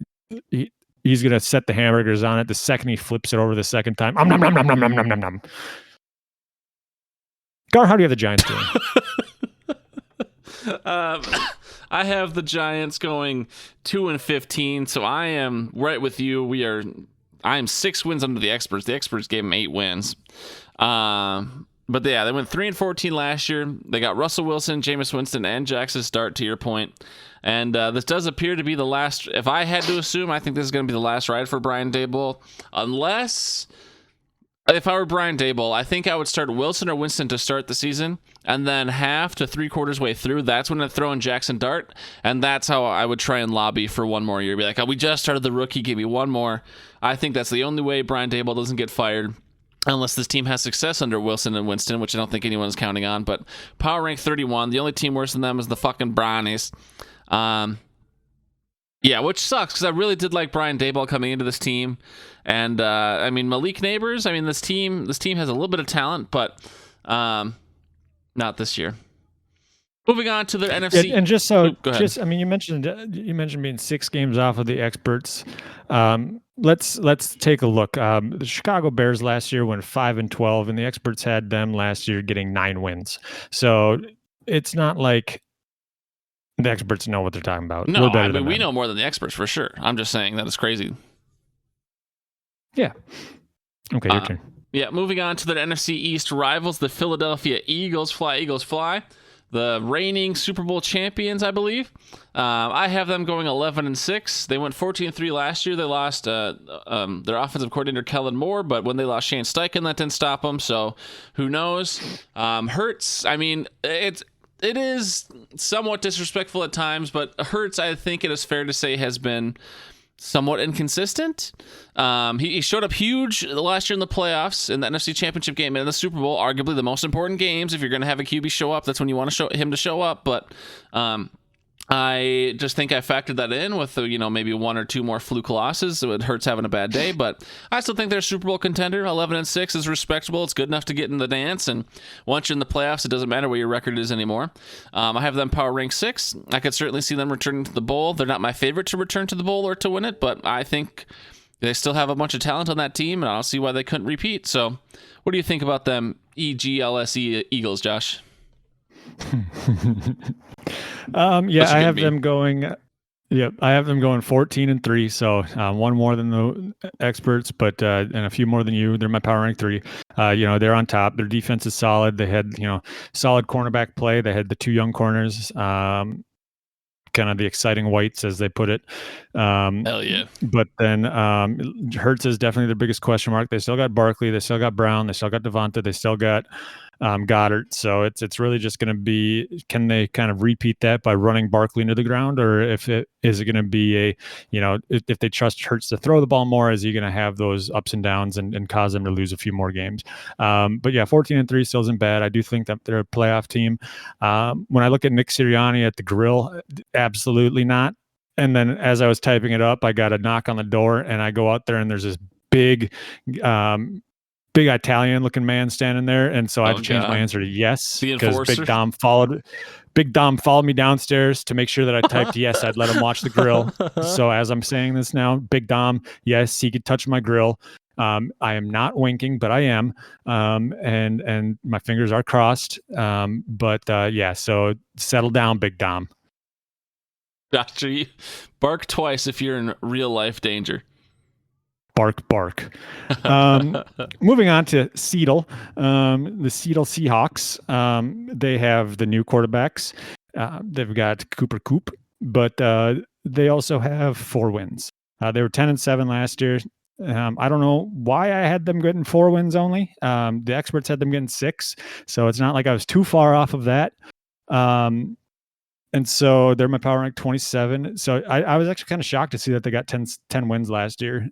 he's going to set the hamburgers on it the second he flips it over the second time. Nom, nom, nom, nom, nom, nom, nom, nom, nom. Gar, how do you have the Giants doing? I have the Giants going 2-15, so I am right with you. I am 6 wins under the experts. The experts gave them 8 wins. But yeah, they went 3-14 last year. They got Russell Wilson, Jameis Winston, and Jackson Dart, to your point. And this does appear to be the last. If I had to assume, I think this is going to be the last ride for Brian Daboll, unless. If I were Brian Daboll, I think I would start Wilson or Winston to start the season, and then half to 3/4 way through, that's when I'd throw in Jackson Dart, and that's how I would try and lobby for one more year. Be like, we just started the rookie, give me one more. I think that's the only way Brian Daboll doesn't get fired, unless this team has success under Wilson and Winston, which I don't think anyone's counting on. But power rank 31, the only team worse than them is the fucking Brownies. Yeah, which sucks because I really did like Brian Daboll coming into this team, and I mean Malik Neighbors. I mean this team has a little bit of talent, but not this year. Moving on to the NFC, and I mean, you mentioned being 6 games off of the experts. Let's take a look. The Chicago Bears last year went 5-12, and the experts had them last year getting 9 wins. So it's not like the experts know what they're talking about. No, I mean we know more than the experts for sure. I'm just saying that is crazy. Yeah. Okay, your turn. Yeah, moving on to the NFC East rivals, the Philadelphia Eagles. Fly, Eagles, fly. The reigning Super Bowl champions, I believe. I have them going 11-6. They went 14-3 last year. They lost their offensive coordinator Kellen Moore, but when they lost Shane Steichen, that didn't stop them. So who knows? Hurts. I mean, it is somewhat disrespectful at times, but Hurts, I think it is fair to say, has been somewhat inconsistent. He showed up huge last year in the playoffs, in the NFC Championship game, and in the Super Bowl, arguably the most important games. If you're going to have a QB show up, that's when you want him to show up. But I just think I factored that in with maybe 1 or 2 more fluke losses. It hurts having a bad day, but I still think they're a Super Bowl contender. 11-6 is respectable. It's good enough to get in the dance, and once you're in the playoffs, it doesn't matter what your record is anymore. I have them power rank 6. I could certainly see them returning to the bowl. They're not my favorite to return to the bowl or to win it, but I think they still have a bunch of talent on that team, and I don't see why they couldn't repeat. So what do you think about them EGLSE Eagles, Josh? I have them going. Yep, I have them going 14-3. So 1 more than the experts, but and a few more than you. They're my power rank 3. They're on top. Their defense is solid. They had solid cornerback play. They had the 2 young corners. Kind of the exciting whites, as they put it. Hell yeah. But then Hurts is definitely the biggest question mark. They still got Barkley. They still got Brown. They still got Devonta. They still got Goddard. So it's really just going to be, can they kind of repeat that by running Barkley into the ground, or is it going to be if they trust Hurts to throw the ball more, is he going to have those ups and downs and cause them to lose a few more games? But yeah, 14-3 still isn't bad. I do think that they're a playoff team. When I look at Nick Sirianni at the grill, absolutely not. And then as I was typing it up, I got a knock on the door, and I go out there, and there's this big Italian looking man standing there. And so I had to change my answer to yes, because Big Dom followed me downstairs to make sure that I typed yes, I'd let him watch the grill. So as I'm saying this now, Big Dom, yes, he could touch my grill. I am not winking, but I am. And my fingers are crossed. So settle down, Big Dom. Gotcha. Bark twice if you're in real life danger. Bark. Moving on to Seattle, the Seattle Seahawks. They have the new quarterbacks. They've got Cooper Kupp, but they also have 4 wins. They were 10-7 last year. I don't know why I had them getting 4 wins only. The experts had them getting 6, so it's not like I was too far off of that. And so they're my power rank 27. So I was actually kind of shocked to see that they got 10 wins last year.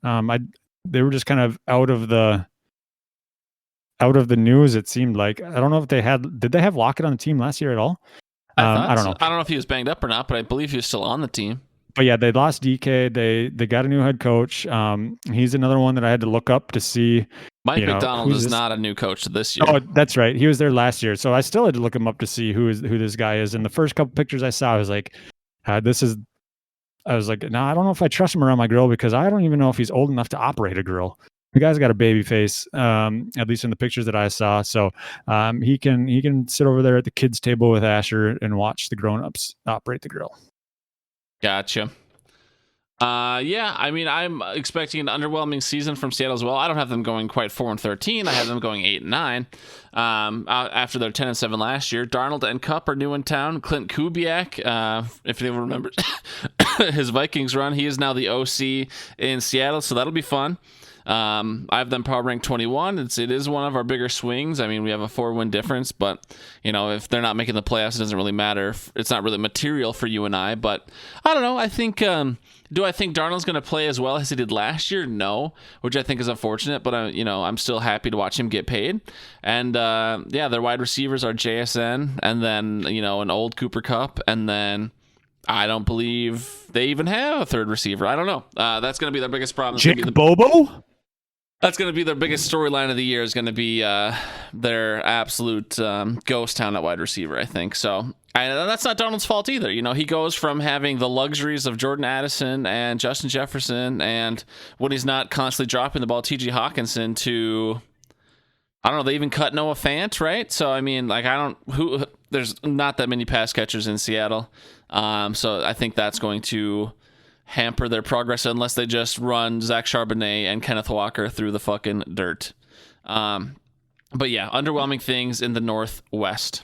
They were just kind of out of the news, it seemed like. I don't know if did they have Lockett on the team last year at all? I don't know. I don't know if he was banged up or not, but I believe he was still on the team. But yeah, they lost DK. They got a new head coach. He's another one that I had to look up to see. Mike McDonald is not a new coach this year. Oh, that's right. He was there last year. So I still had to look him up to see who this guy is. And the first couple pictures I saw, I was like, no, I don't know if I trust him around my grill, because I don't even know if he's old enough to operate a grill. The guy's got a baby face, at least in the pictures that I saw. So he can sit over there at the kids' table with Asher and watch the grown-ups operate the grill. Gotcha. I mean, I'm expecting an underwhelming season from Seattle as well. I don't have them going quite 4-13. I have them going 8-9. After their 10-7 last year, Darnold and Kupp are new in town. Clint Kubiak, if anyone remembers his Vikings run, he is now the OC in Seattle, so that'll be fun. I have them power rank 21. It is one of our bigger swings. I mean, we have a 4-win difference, but if they're not making the playoffs, it doesn't really matter. It's not really material for you and I. But I don't know. I think. Do I think Darnold's going to play as well as he did last year? No, which I think is unfortunate. But I'm still happy to watch him get paid. And their wide receivers are JSN, and then an old Cooper Kupp, and then I don't believe they even have a third receiver. I don't know. That's going to be their biggest problem. Jake Bobo? That's going to be their biggest storyline of the year, is going to be their absolute ghost town at wide receiver, I think. So that's not Donald's fault either. You know, he goes from having the luxuries of Jordan Addison and Justin Jefferson, and when he's not constantly dropping the ball, T.J. Hawkinson, to, I don't know, they even cut Noah Fant, right? So, I mean, like, there's not that many pass catchers in Seattle. So I think that's going to hamper their progress unless they just run Zach Charbonnet and Kenneth Walker through the fucking dirt. But yeah, underwhelming things in the Northwest.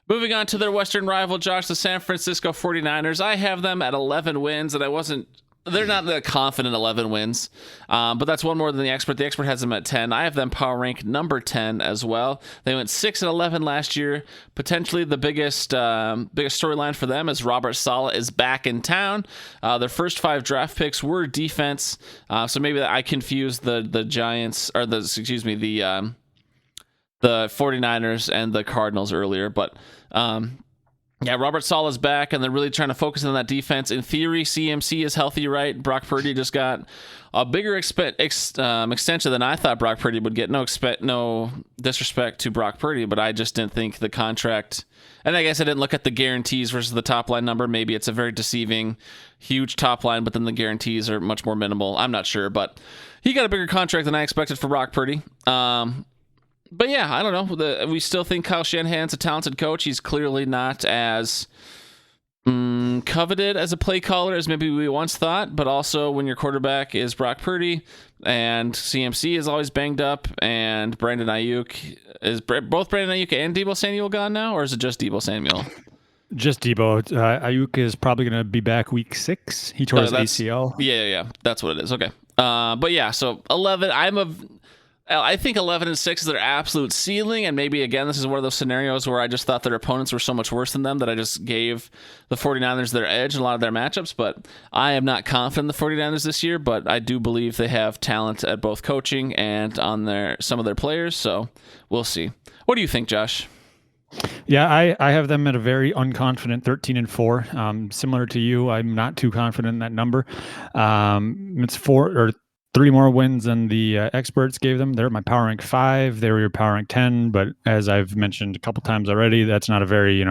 Moving on to their Western rival, Josh, the San Francisco 49ers. I have them at 11 wins, and they're not the confident 11 wins, but that's one more than the expert. The expert has them at 10. I have them power rank number 10 as well. They went 6-11 last year. Potentially the biggest storyline for them is Robert Saleh is back in town. Their first 5 draft picks were defense, so maybe I confused the Giants, or the 49ers and the Cardinals earlier, but yeah, Robert Saleh's back, and they're really trying to focus on that defense. In theory, CMC is healthy, right? Brock Purdy just got a bigger extension than I thought Brock Purdy would get. No disrespect to Brock Purdy, but I just didn't think the contract, and I guess I didn't look at the guarantees versus the top line number. Maybe it's a very deceiving, huge top line, but then the guarantees are much more minimal. I'm not sure, but he got a bigger contract than I expected for Brock Purdy. But yeah, I don't know. We still think Kyle Shanahan's a talented coach. He's clearly not as coveted as a play caller as maybe we once thought. But also, when your quarterback is Brock Purdy and CMC is always banged up, and Brandon Ayuk, is both Brandon Ayuk and Deebo Samuel gone now, or is it just Deebo Samuel? Just Deebo. Ayuk is probably going to be back week 6. He tore his ACL. Yeah. That's what it is. Okay. But yeah, so 11. I think 11-6 is their absolute ceiling, and maybe, again, this is one of those scenarios where I just thought their opponents were so much worse than them that I just gave the 49ers their edge in a lot of their matchups, but I am not confident in the 49ers this year, but I do believe they have talent at both coaching and on some of their players, so we'll see. What do you think, Josh? Yeah, I have them at a very unconfident 13-4. Similar to you, I'm not too confident in that number. It's 3 more wins than the experts gave them. They're at my power rank 5. They were your power rank 10, but as I've mentioned a couple times already, that's not a very,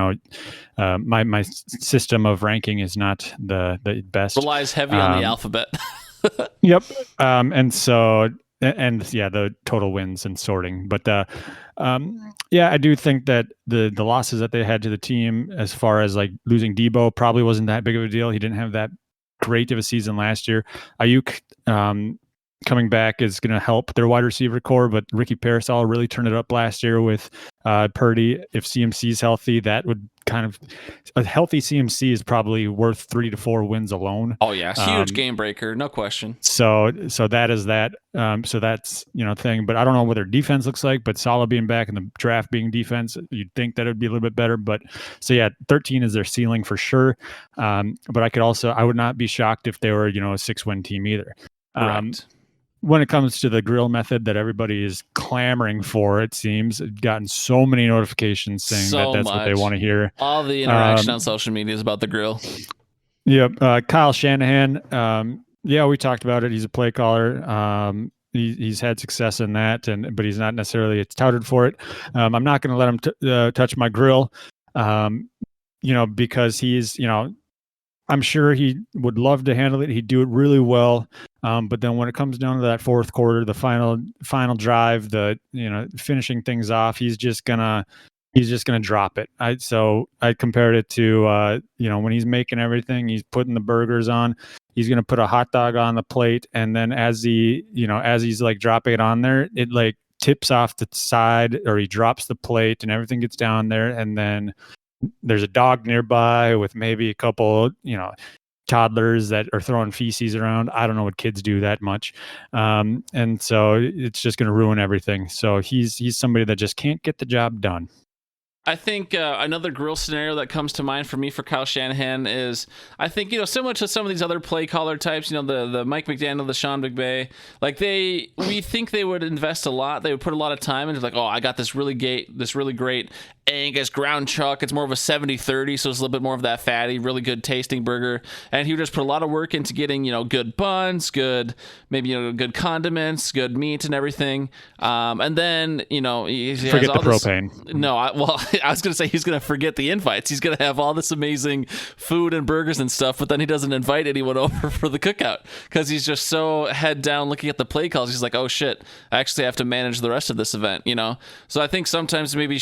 my system of ranking is not the best. Relies heavy on the alphabet. Yep. The total wins and sorting. But I do think that the losses that they had to the team, as far as like losing Deebo, probably wasn't that big of a deal. He didn't have that great of a season last year. Ayuk, coming back is going to help their wide receiver core, but Ricky Parasol really turned it up last year with Purdy. If CMC is healthy, that would a healthy CMC is probably worth 3 to 4 wins alone. Oh yeah, huge game breaker, no question. So that is that. So that's thing. But I don't know what their defense looks like. But Saleh being back in the draft being defense, you'd think that it would be a little bit better. But so yeah, 13 is their ceiling for sure. But I would not be shocked if they were a 6-win team either. When it comes to the grill method that everybody is clamoring for, it seems, I've gotten so many notifications saying that's what they want to hear. All the interaction on social media is about the grill. Yep. Kyle Shanahan. We talked about it. He's a play caller. He's had success in that, but he's not necessarily touted for it. I'm not going to let him touch my grill, because he's, I'm sure he would love to handle it. He'd do it really well. But then when it comes down to that fourth quarter, the final drive, finishing things off, he's just gonna drop it. I compared it to when he's making everything, he's putting the burgers on, he's gonna put a hot dog on the plate, and then as he's like dropping it on there, it like tips off the side, or he drops the plate and everything gets down there, and then there's a dog nearby with maybe a couple, toddlers that are throwing feces around. I don't know what kids do that much. And so it's just going to ruin everything. So he's somebody that just can't get the job done. I think another grill scenario that comes to mind for me for Kyle Shanahan is, I think, similar to some of these other play caller types, the Mike McDaniel, the Sean McVay, like we think they would invest a lot. They would put a lot of time into like, oh, I got this really great Angus ground chuck. It's more of a 70-30, so it's a little bit more of that fatty, really good tasting burger. And he would just put a lot of work into getting, good buns, good, maybe, good condiments, good meat and everything. And then, he forget has all the propane. I was going to say he's going to forget the invites. He's going to have all this amazing food and burgers and stuff, but then he doesn't invite anyone over for the cookout because he's just so head down looking at the play calls. He's like, oh shit, I actually have to manage the rest of this event, So I think sometimes maybe,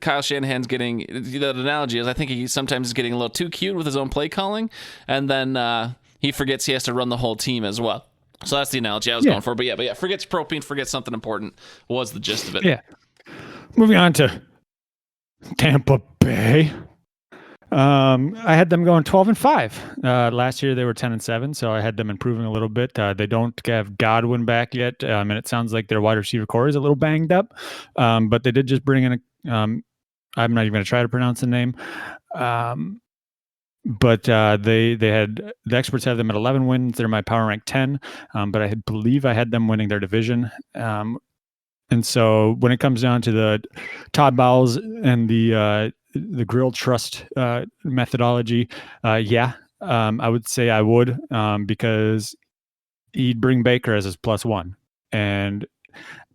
Kyle Shanahan's getting, the analogy is I think he sometimes is getting a little too cute with his own play calling, and then he forgets he has to run the whole team as well. So that's the analogy I was going for. But yeah, forgets propane, forgets something important was the gist of it. Yeah. Moving on to Tampa Bay. I had them going 12-5. Last year they were 10-7, so I had them improving a little bit. They don't have Godwin back yet, and it sounds like their wide receiver core is a little banged up. But they did just bring in I'm not even going to try to pronounce the name. But they had, the experts have them at 11 wins. They're my power rank 10. But I believe I had them winning their division. And so when it comes down to the Todd Bowles and the Grill Trust methodology, I would say I would, because he'd bring Baker as his +1, and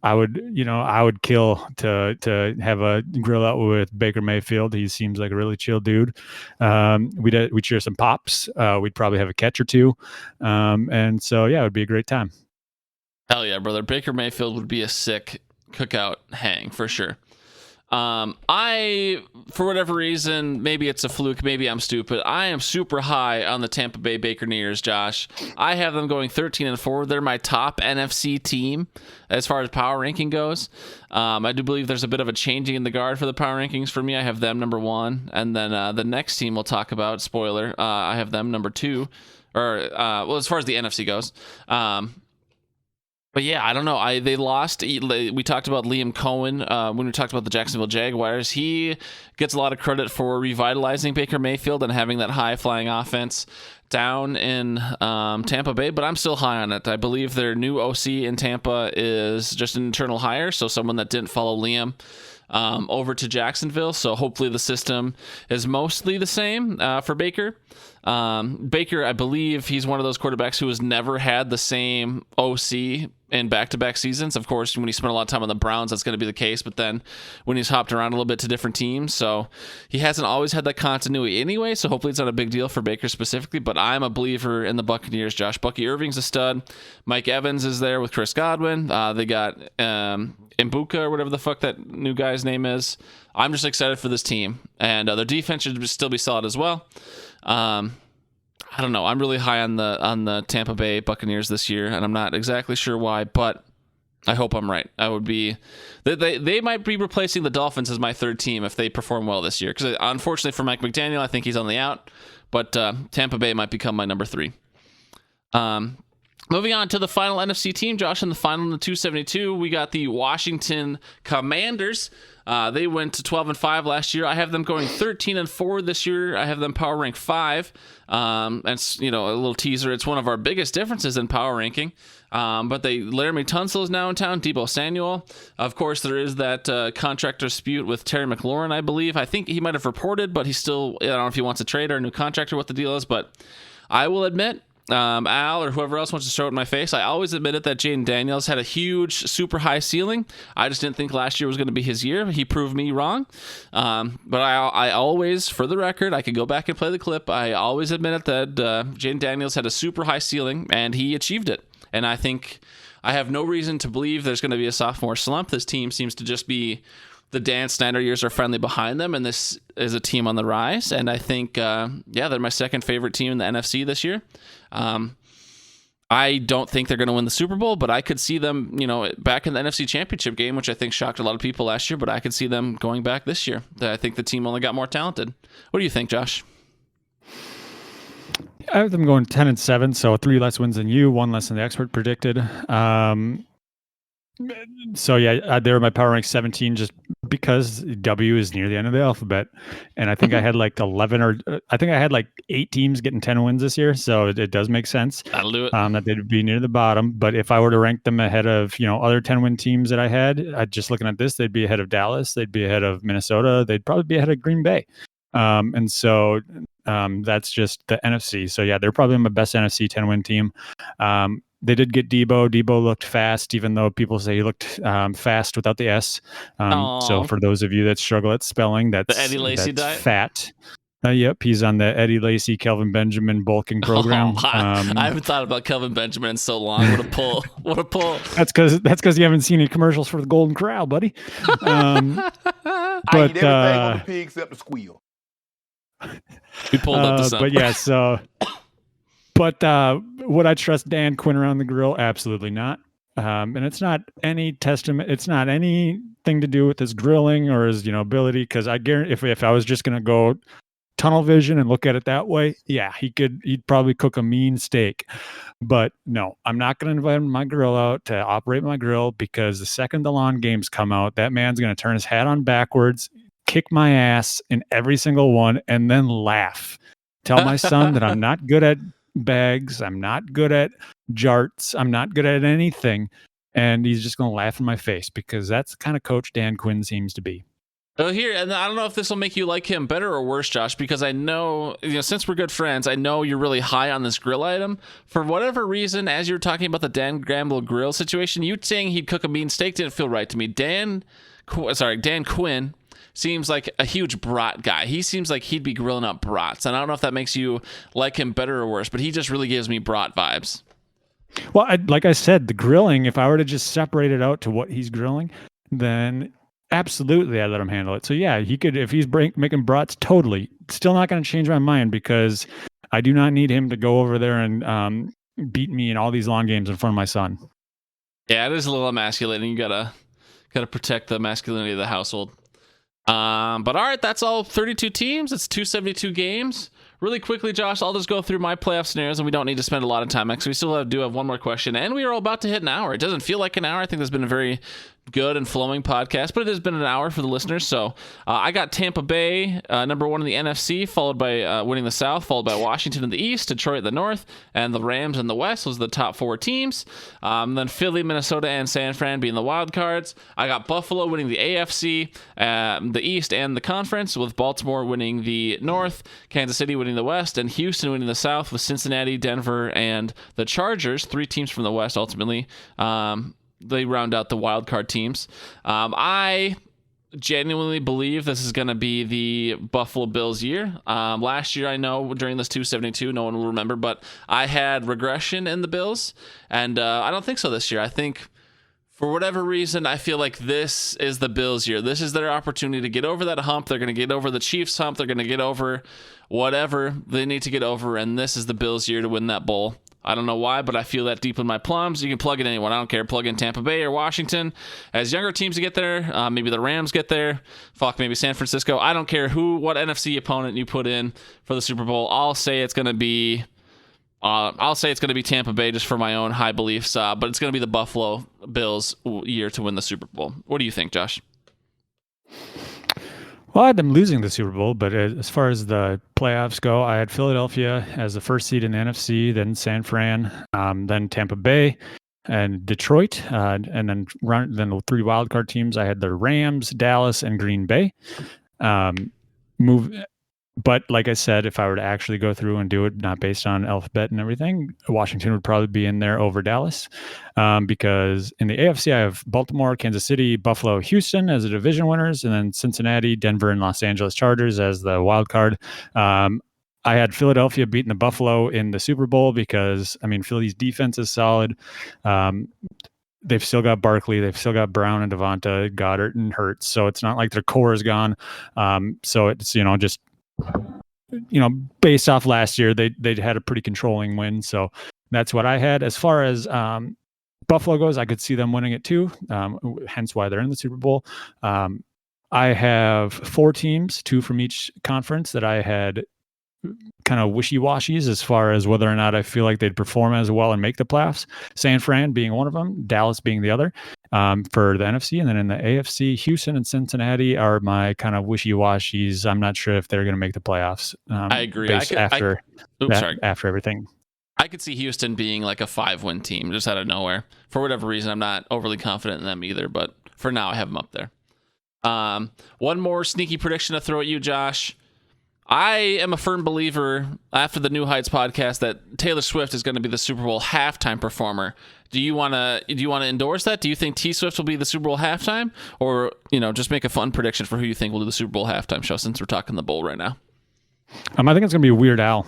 I would kill to have a grill out with Baker Mayfield. He seems like a really chill dude. We'd share some pops. We'd probably have a catch or two, and so it would be a great time. Hell yeah, brother! Baker Mayfield would be a sick cookout hang for sure. I, for whatever reason, maybe it's a fluke, maybe I'm stupid, I am super high on the Tampa Bay Buccaneers, Josh. I have them going 13-4. They're my top NFC team as far as power ranking goes. I do believe there's a bit of a changing in the guard for the power rankings for me. I have them number 1, and then the next team we'll talk about, spoiler, I have them number 2, or as far as the NFC goes. But yeah, I don't know. They lost. We talked about Liam Cohen when we talked about the Jacksonville Jaguars. He gets a lot of credit for revitalizing Baker Mayfield and having that high-flying offense down in Tampa Bay, but I'm still high on it. I believe their new OC in Tampa is just an internal hire, so someone that didn't follow Liam over to Jacksonville. So hopefully the system is mostly the same for Baker. Baker, I believe he's one of those quarterbacks who has never had the same OC in back-to-back seasons. Of course, when he spent a lot of time on the Browns, that's going to be the case, but then when he's hopped around a little bit to different teams, so he hasn't always had that continuity anyway, so hopefully it's not a big deal for Baker specifically, but I'm a believer in the Buccaneers, Josh. Bucky Irving's a stud. Mike Evans is there with Chris Godwin. They got Mbuka, or whatever the fuck that new guy's name is. I'm just excited for this team, and their defense should still be solid as well. I don't know. I'm really high on the Tampa Bay Buccaneers this year, and I'm not exactly sure why, but I hope I'm right. I would be. They might be replacing the Dolphins as my third team if they perform well this year. Because unfortunately for Mike McDaniel, I think he's on the out. But Tampa Bay might become my number 3. Moving on to the final NFC team, Josh. In the final in the 272, we got the Washington Commanders. They went to 12-5 last year. I have them going 13-4 this year. I have them power rank 5. And a little teaser. It's one of our biggest differences in power ranking. But Laramie Tunsil is now in town. Deebo Samuel. Of course, there is that contract dispute with Terry McLaurin, I believe. I think he might have reported, but he's still, I don't know if he wants a trade or a new contract or what the deal is. But I will admit, Al or whoever else wants to throw it in my face, I always admitted that Jaden Daniels had a huge, super high ceiling. I just didn't think last year was going to be his year. He proved me wrong. But I always, for the record, I could go back and play the clip. I always admitted that Jaden Daniels had a super high ceiling, and he achieved it. And I think I have no reason to believe there's going to be a sophomore slump. This team seems to just be, the Dan Snyder years are finally behind them, and this is a team on the rise. And I think, they're my second favorite team in the NFC this year. I don't think they're going to win the Super Bowl, but I could see them, back in the NFC Championship game, which I think shocked a lot of people last year, but I could see them going back this year. I think the team only got more talented. What do you think, Josh? I have them going 10-7, so 3 less wins than you, 1 less than the expert predicted. So yeah, they were my power rank 17 just because W is near the end of the alphabet, and I think I had like 11 or I think I had like 8 teams getting 10 wins this year, so it does make sense That'll do it. that they'd be near the bottom. But if I were to rank them ahead of other 10-win teams that I had, just looking at this, they'd be ahead of Dallas, they'd be ahead of Minnesota, they'd probably be ahead of Green Bay, and so that's just the NFC. So yeah, they're probably my best NFC 10-win team. They did get Debo. Debo looked fast, even though people say he looked fast without the S. So for those of you that struggle at spelling, that's the Eddie Lacy diet. Fat. Yep, he's on the Eddie Lacy, Kelvin Benjamin bulking program. I haven't thought about Kelvin Benjamin in so long. What a pull! What a pull! That's because you haven't seen any commercials for the Golden Corral, buddy. But I eat everything on the pig except the squeal. We pulled up the sun. But yeah, so. But would I trust Dan Quinn around the grill? Absolutely not. And it's not any testament. It's not anything to do with his grilling or his ability. Because I guarantee, if I was just gonna go tunnel vision and look at it that way, yeah, he'd probably cook a mean steak. But no, I'm not gonna invite my grill out to operate my grill, because the second the lawn games come out, that man's gonna turn his hat on backwards, kick my ass in every single one, and then laugh. Tell my son that I'm not good at bags, I'm not good at jarts, I'm not good at anything, and he's just going to laugh in my face, because that's the kind of coach Dan Quinn seems to be. Well, here, and I don't know if this will make you like him better or worse, Josh, because I know, since we're good friends, I know you're really high on this grill item. For whatever reason, as you were talking about the Dan Gamble grill situation, you saying he'd cook a mean steak didn't feel right to me. Dan Quinn seems like a huge brat guy. He seems like he'd be grilling up brats. And I don't know if that makes you like him better or worse, but he just really gives me brat vibes. Well, like I said, the grilling, if I were to just separate it out to what he's grilling, then absolutely I'd let him handle it. So yeah, he could, if he's making brats, totally. Still not going to change my mind, because I do not need him to go over there and beat me in all these long games in front of my son. Yeah, it is a little emasculating. You gotta protect the masculinity of the household. But all right, that's all 32 teams. It's 272 games. Really quickly, Josh, I'll just go through my playoff scenarios, and we don't need to spend a lot of time because we still have one more question, and we are all about to hit an hour. It doesn't feel like an hour. I think there's been a very good and flowing podcast, but it has been an hour for the listeners. So I got Tampa Bay number 1 in the NFC, followed by winning the South, followed by Washington in the East, Detroit in the North, and the Rams in the West was the top 4 teams. Then Philly, Minnesota, and San Fran being the wild cards. I got Buffalo winning the AFC, the East, and the conference, with Baltimore winning the North, Kansas City winning the West, and Houston winning the South, with Cincinnati, Denver, and the Chargers, 3 teams from the West ultimately. They round out the wild card teams. I genuinely believe this is going to be the Buffalo Bills year. Last year, I know during this 272, no one will remember, but I had regression in the Bills, and I don't think so this year. I think for whatever reason, I feel like this is the Bills year. This is their opportunity to get over that hump. They're going to get over the Chiefs hump. They're going to get over whatever they need to get over, and this is the Bills year to win that bowl. I don't know why, but I feel that deep in my plums. You can plug in anyone. I don't care. Plug in Tampa Bay or Washington. As younger teams get there, maybe the Rams get there. Fuck, maybe San Francisco. I don't care what NFC opponent you put in for the Super Bowl. I'll say it's going to be Tampa Bay just for my own high beliefs, but it's going to be the Buffalo Bills year to win the Super Bowl. What do you think, Josh? Well, I had them losing the Super Bowl, but as far as the playoffs go, I had Philadelphia as the first seed in the NFC, then San Fran, then Tampa Bay, and Detroit, and then the 3 wildcard teams. I had the Rams, Dallas, and Green Bay. But like I said, if I were to actually go through and do it, not based on alphabet and everything, Washington would probably be in there over Dallas, because in the AFC, I have Baltimore, Kansas City, Buffalo, Houston as the division winners, and then Cincinnati, Denver, and Los Angeles Chargers as the wild card. I had Philadelphia beating the Buffalo in the Super Bowl because, Philly's defense is solid. They've still got Barkley. They've still got Brown and Devonta, Goddard, and Hurts. So it's not like their core is gone. So it's, just based off last year, they'd had a pretty controlling win. So that's what I had. As far as Buffalo goes, I could see them winning it too. Hence why they're in the Super Bowl. I have 4 teams, 2 from each conference, that I had kind of wishy-washies as far as whether or not I feel like they'd perform as well and make the playoffs. San Fran being one of them, Dallas being the other, for the NFC. And then in the AFC, Houston and Cincinnati are my kind of wishy-washies. I'm not sure if they're going to make the playoffs. I agree. After everything. I could see Houston being like a 5-win team just out of nowhere. For whatever reason, I'm not overly confident in them either, but for now, I have them up there. One more sneaky prediction to throw at you, Josh. I am a firm believer after the New Heights podcast that Taylor Swift is going to be the Super Bowl halftime performer. Do you want to endorse that? Do you think T Swift will be the Super Bowl halftime, or just make a fun prediction for who you think will do the Super Bowl halftime show? Since we're talking the bowl right now, I think it's going to be Weird Al.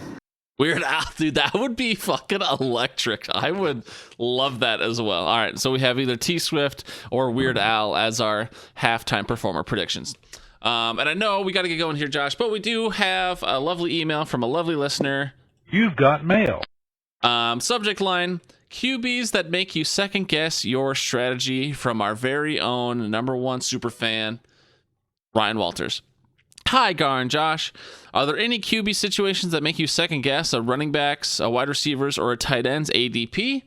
Weird Al, dude, that would be fucking electric. I would love that as well. All right, so we have either T Swift or Weird Al as our halftime performer predictions. And I know we got to get going here, Josh, but we do have a lovely email from a lovely listener. You've got mail. Subject line, QBs that make you second guess your strategy, from our very own number one super fan, Ryan Walters. Hi, Gar and Josh. Are there any QB situations that make you second guess a running back's, a wide receivers, or a tight end's ADP?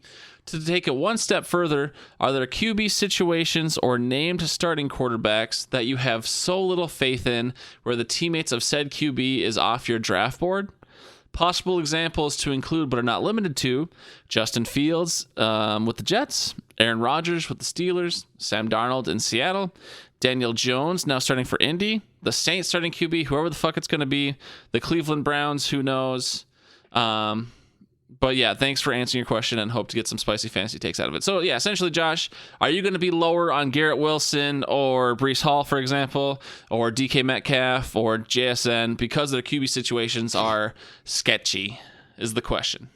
To take it one step further, are there QB situations or named starting quarterbacks that you have so little faith in where the teammates of said QB is off your draft board? Possible examples to include, but are not limited to, Justin Fields with the Jets, Aaron Rodgers with the Steelers, Sam Darnold in Seattle, Daniel Jones now starting for Indy, the Saints starting QB, whoever the fuck it's going to be, the Cleveland Browns, who knows. But yeah, thanks for answering your question and hope to get some spicy fantasy takes out of it. So yeah, essentially, Josh, are you going to be lower on Garrett Wilson or Breece Hall, for example, or DK Metcalf or JSN because their QB situations are sketchy, is the question.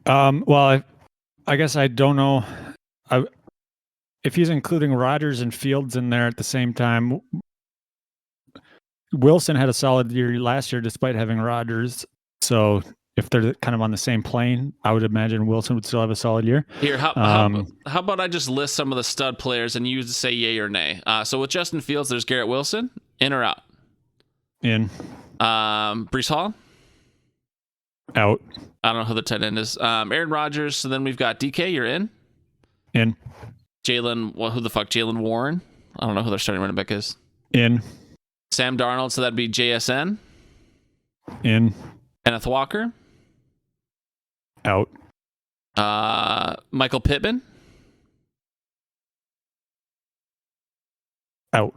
Well, I guess I don't know. If he's including Rodgers and Fields in there at the same time, Wilson had a solid year last year despite having Rodgers. So if they're kind of on the same plane, I would imagine Wilson would still have a solid year. Here, how about I just list some of the stud players and you say yay or nay? So with Justin Fields, there's Garrett Wilson, in or out? In. Breece Hall? Out. I don't know who the tight end is. Aaron Rodgers. So then we've got DK. You're in. In. Jalen. Well, who the fuck? Jalen Warren. I don't know who their starting running back is. In. Sam Darnold. So that'd be JSN. In. Kenneth Walker. Out. Michael Pittman. Out.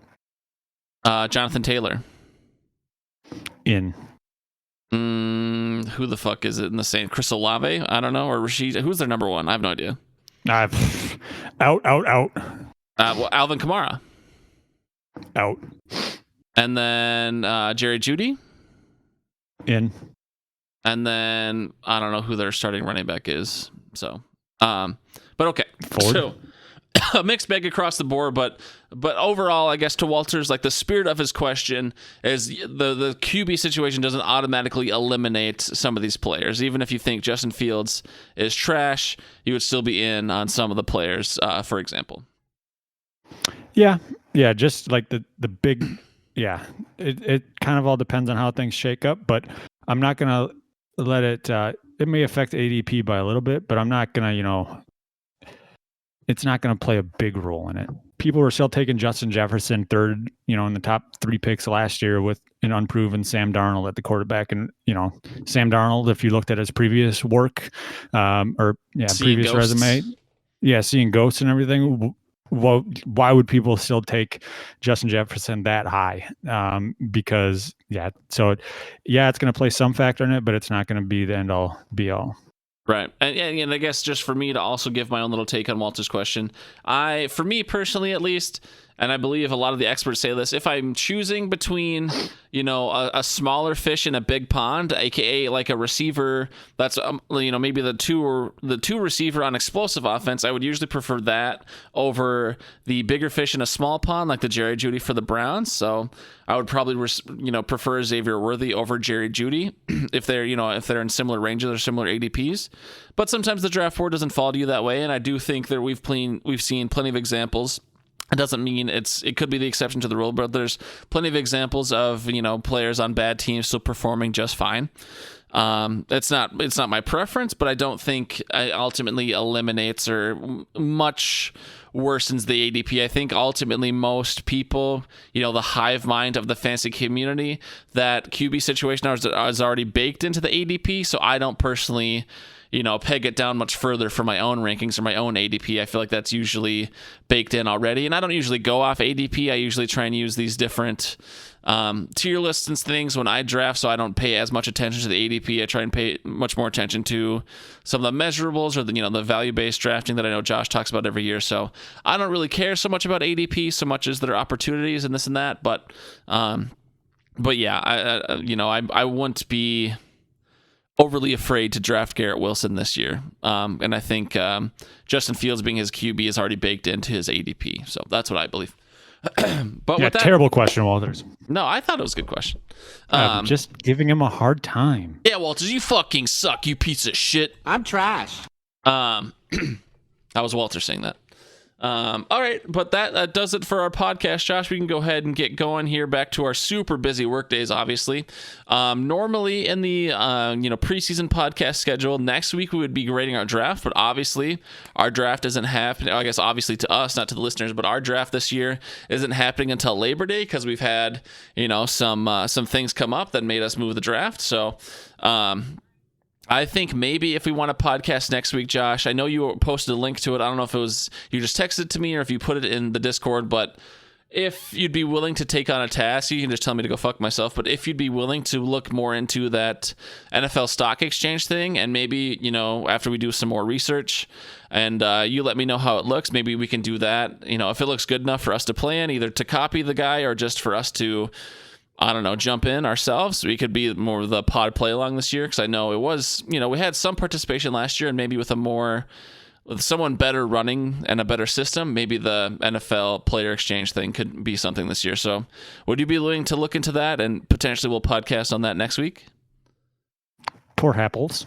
Jonathan Taylor. In. Who the fuck is it in the same? Chris Olave? I don't know. Or Rashid? Who's their number one? I have no idea. Out. Well, Alvin Kamara. Out. And then Jerry Jeudy. In. And then I don't know who their starting running back is. So, but okay. Ford. So a mixed bag across the board, but overall, I guess to Walters, like the spirit of his question is the QB situation doesn't automatically eliminate some of these players. Even if you think Justin Fields is trash, you would still be in on some of the players, for example. Yeah. Just like the big, yeah. It kind of all depends on how things shake up, but I'm not gonna let it. It may affect ADP by a little bit, but I'm not gonna, it's not going to play a big role in it. People were still taking Justin Jefferson third, in the top 3 picks last year with an unproven Sam Darnold at the quarterback. And, Sam Darnold, if you looked at his previous work previous resume, seeing ghosts and everything, why would people still take Justin Jefferson that high? Because, it's going to play some factor in it, but it's not going to be the end all be all. Right. And I guess just for me to also give my own little take on Walter's question, for me personally at least, and I believe a lot of the experts say this, if I'm choosing between, a smaller fish in a big pond, aka like a receiver that's maybe the two receiver on explosive offense, I would usually prefer that over the bigger fish in a small pond like the Jerry Jeudy for the Browns. So I would probably prefer Xavier Worthy over Jerry Jeudy if they're in similar ranges or similar ADPs. But sometimes the draft board doesn't fall to you that way, and I do think that we've seen plenty of examples It doesn't mean it could be the exception to the rule, but there's plenty of examples of, players on bad teams still performing just fine. It's not my preference, but I don't think it ultimately eliminates or much worsens the ADP. I think ultimately most people, the hive mind of the fantasy community, that QB situation is already baked into the ADP. So I don't personally, peg it down much further for my own rankings or my own ADP. I feel like that's usually baked in already. And I don't usually go off ADP. I usually try and use these different tier lists and things when I draft, so I don't pay as much attention to the ADP. I try and pay much more attention to some of the measurables or the value-based drafting that I know Josh talks about every year. So I don't really care so much about ADP so much as their opportunities and this and that. But yeah, I wouldn't be overly afraid to draft Garrett Wilson this year. And I think Justin Fields being his QB is already baked into his ADP. So that's what I believe. But yeah, with that, terrible question, Walters. No, I thought it was a good question. I'm just giving him a hard time. Yeah, Walters, you fucking suck, you piece of shit. I'm trash. That was Walter saying that. All right, but that does it for our podcast, Josh. We can go ahead and get going here, back to our super busy work days, obviously. Normally in the preseason podcast schedule, next week we would be grading our draft, but obviously our draft isn't happening. I guess obviously to us, not to the listeners, but our draft this year isn't happening until Labor Day because we've had some things come up that made us move the draft. So I think maybe if we want a podcast next week, Josh, I know you posted a link to it. I don't know if it was you just texted it to me or if you put it in the Discord, but if you'd be willing to take on a task, you can just tell me to go fuck myself, but if you'd be willing to look more into that NFL stock exchange thing, and maybe, after we do some more research and you let me know how it looks, maybe we can do that. If it looks good enough for us to play in, either to copy the guy or just for us to, I don't know, jump in ourselves. We could be more of the pod play along this year, because I know it was, we had some participation last year, and maybe with someone better running and a better system, maybe the NFL player exchange thing could be something this year. So would you be willing to look into that, and potentially we'll podcast on that next week? Poor apples.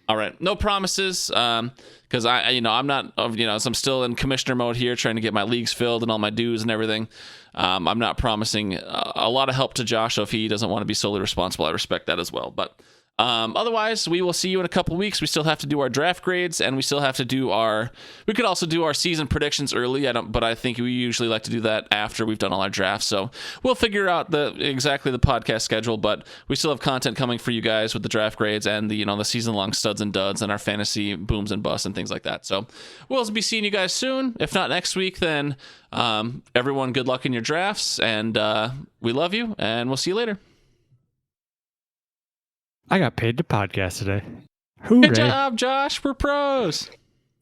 All right. No promises. Because I'm not, I'm still in commissioner mode here, trying to get my leagues filled and all my dues and everything. I'm not promising a lot of help to Josh, so if he doesn't want to be solely responsible, I respect that as well. But otherwise, we will see you in a couple weeks. We still have to do our draft grades, and we still have to do we could also do our season predictions early. But I think we usually like to do that after we've done all our drafts. So we'll figure out exactly the podcast schedule, but we still have content coming for you guys with the draft grades and the season long studs and duds and our fantasy booms and busts and things like that. So we'll be seeing you guys soon. If not next week, then everyone, good luck in your drafts, and we love you, and we'll see you later. I got paid to podcast today. Hooray. Good job, Josh. We're pros.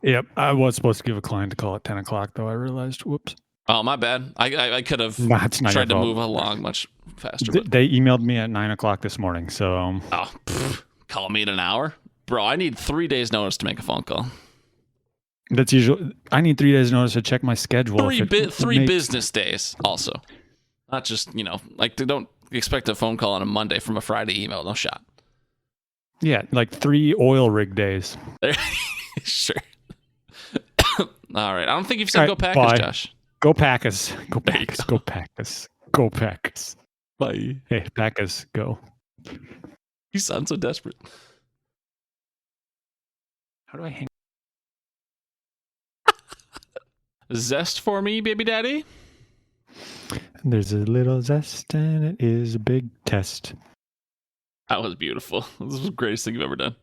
Yep. I was supposed to give a client a call at 10 o'clock, though. I realized. Whoops. Oh, my bad. I could have tried to move along much faster. They emailed me at 9 o'clock this morning, so... Call me in an hour? Bro, I need 3 days notice to make a phone call. That's usually... I need 3 days notice to check my schedule. Three business days, also. Not just, they don't expect a phone call on a Monday from a Friday email. No shot. Yeah, like 3 oil rig days. Sure. All right. I don't think you've said go Packers, bye. Josh. Go Packers. Go Packers. Go Packers. Go Packers. Bye. Hey, Packers, go. You sound so desperate. How do I hang? Zest for me, baby daddy? There's a little zest and it is a big test. That was beautiful. This was the greatest thing you've ever done.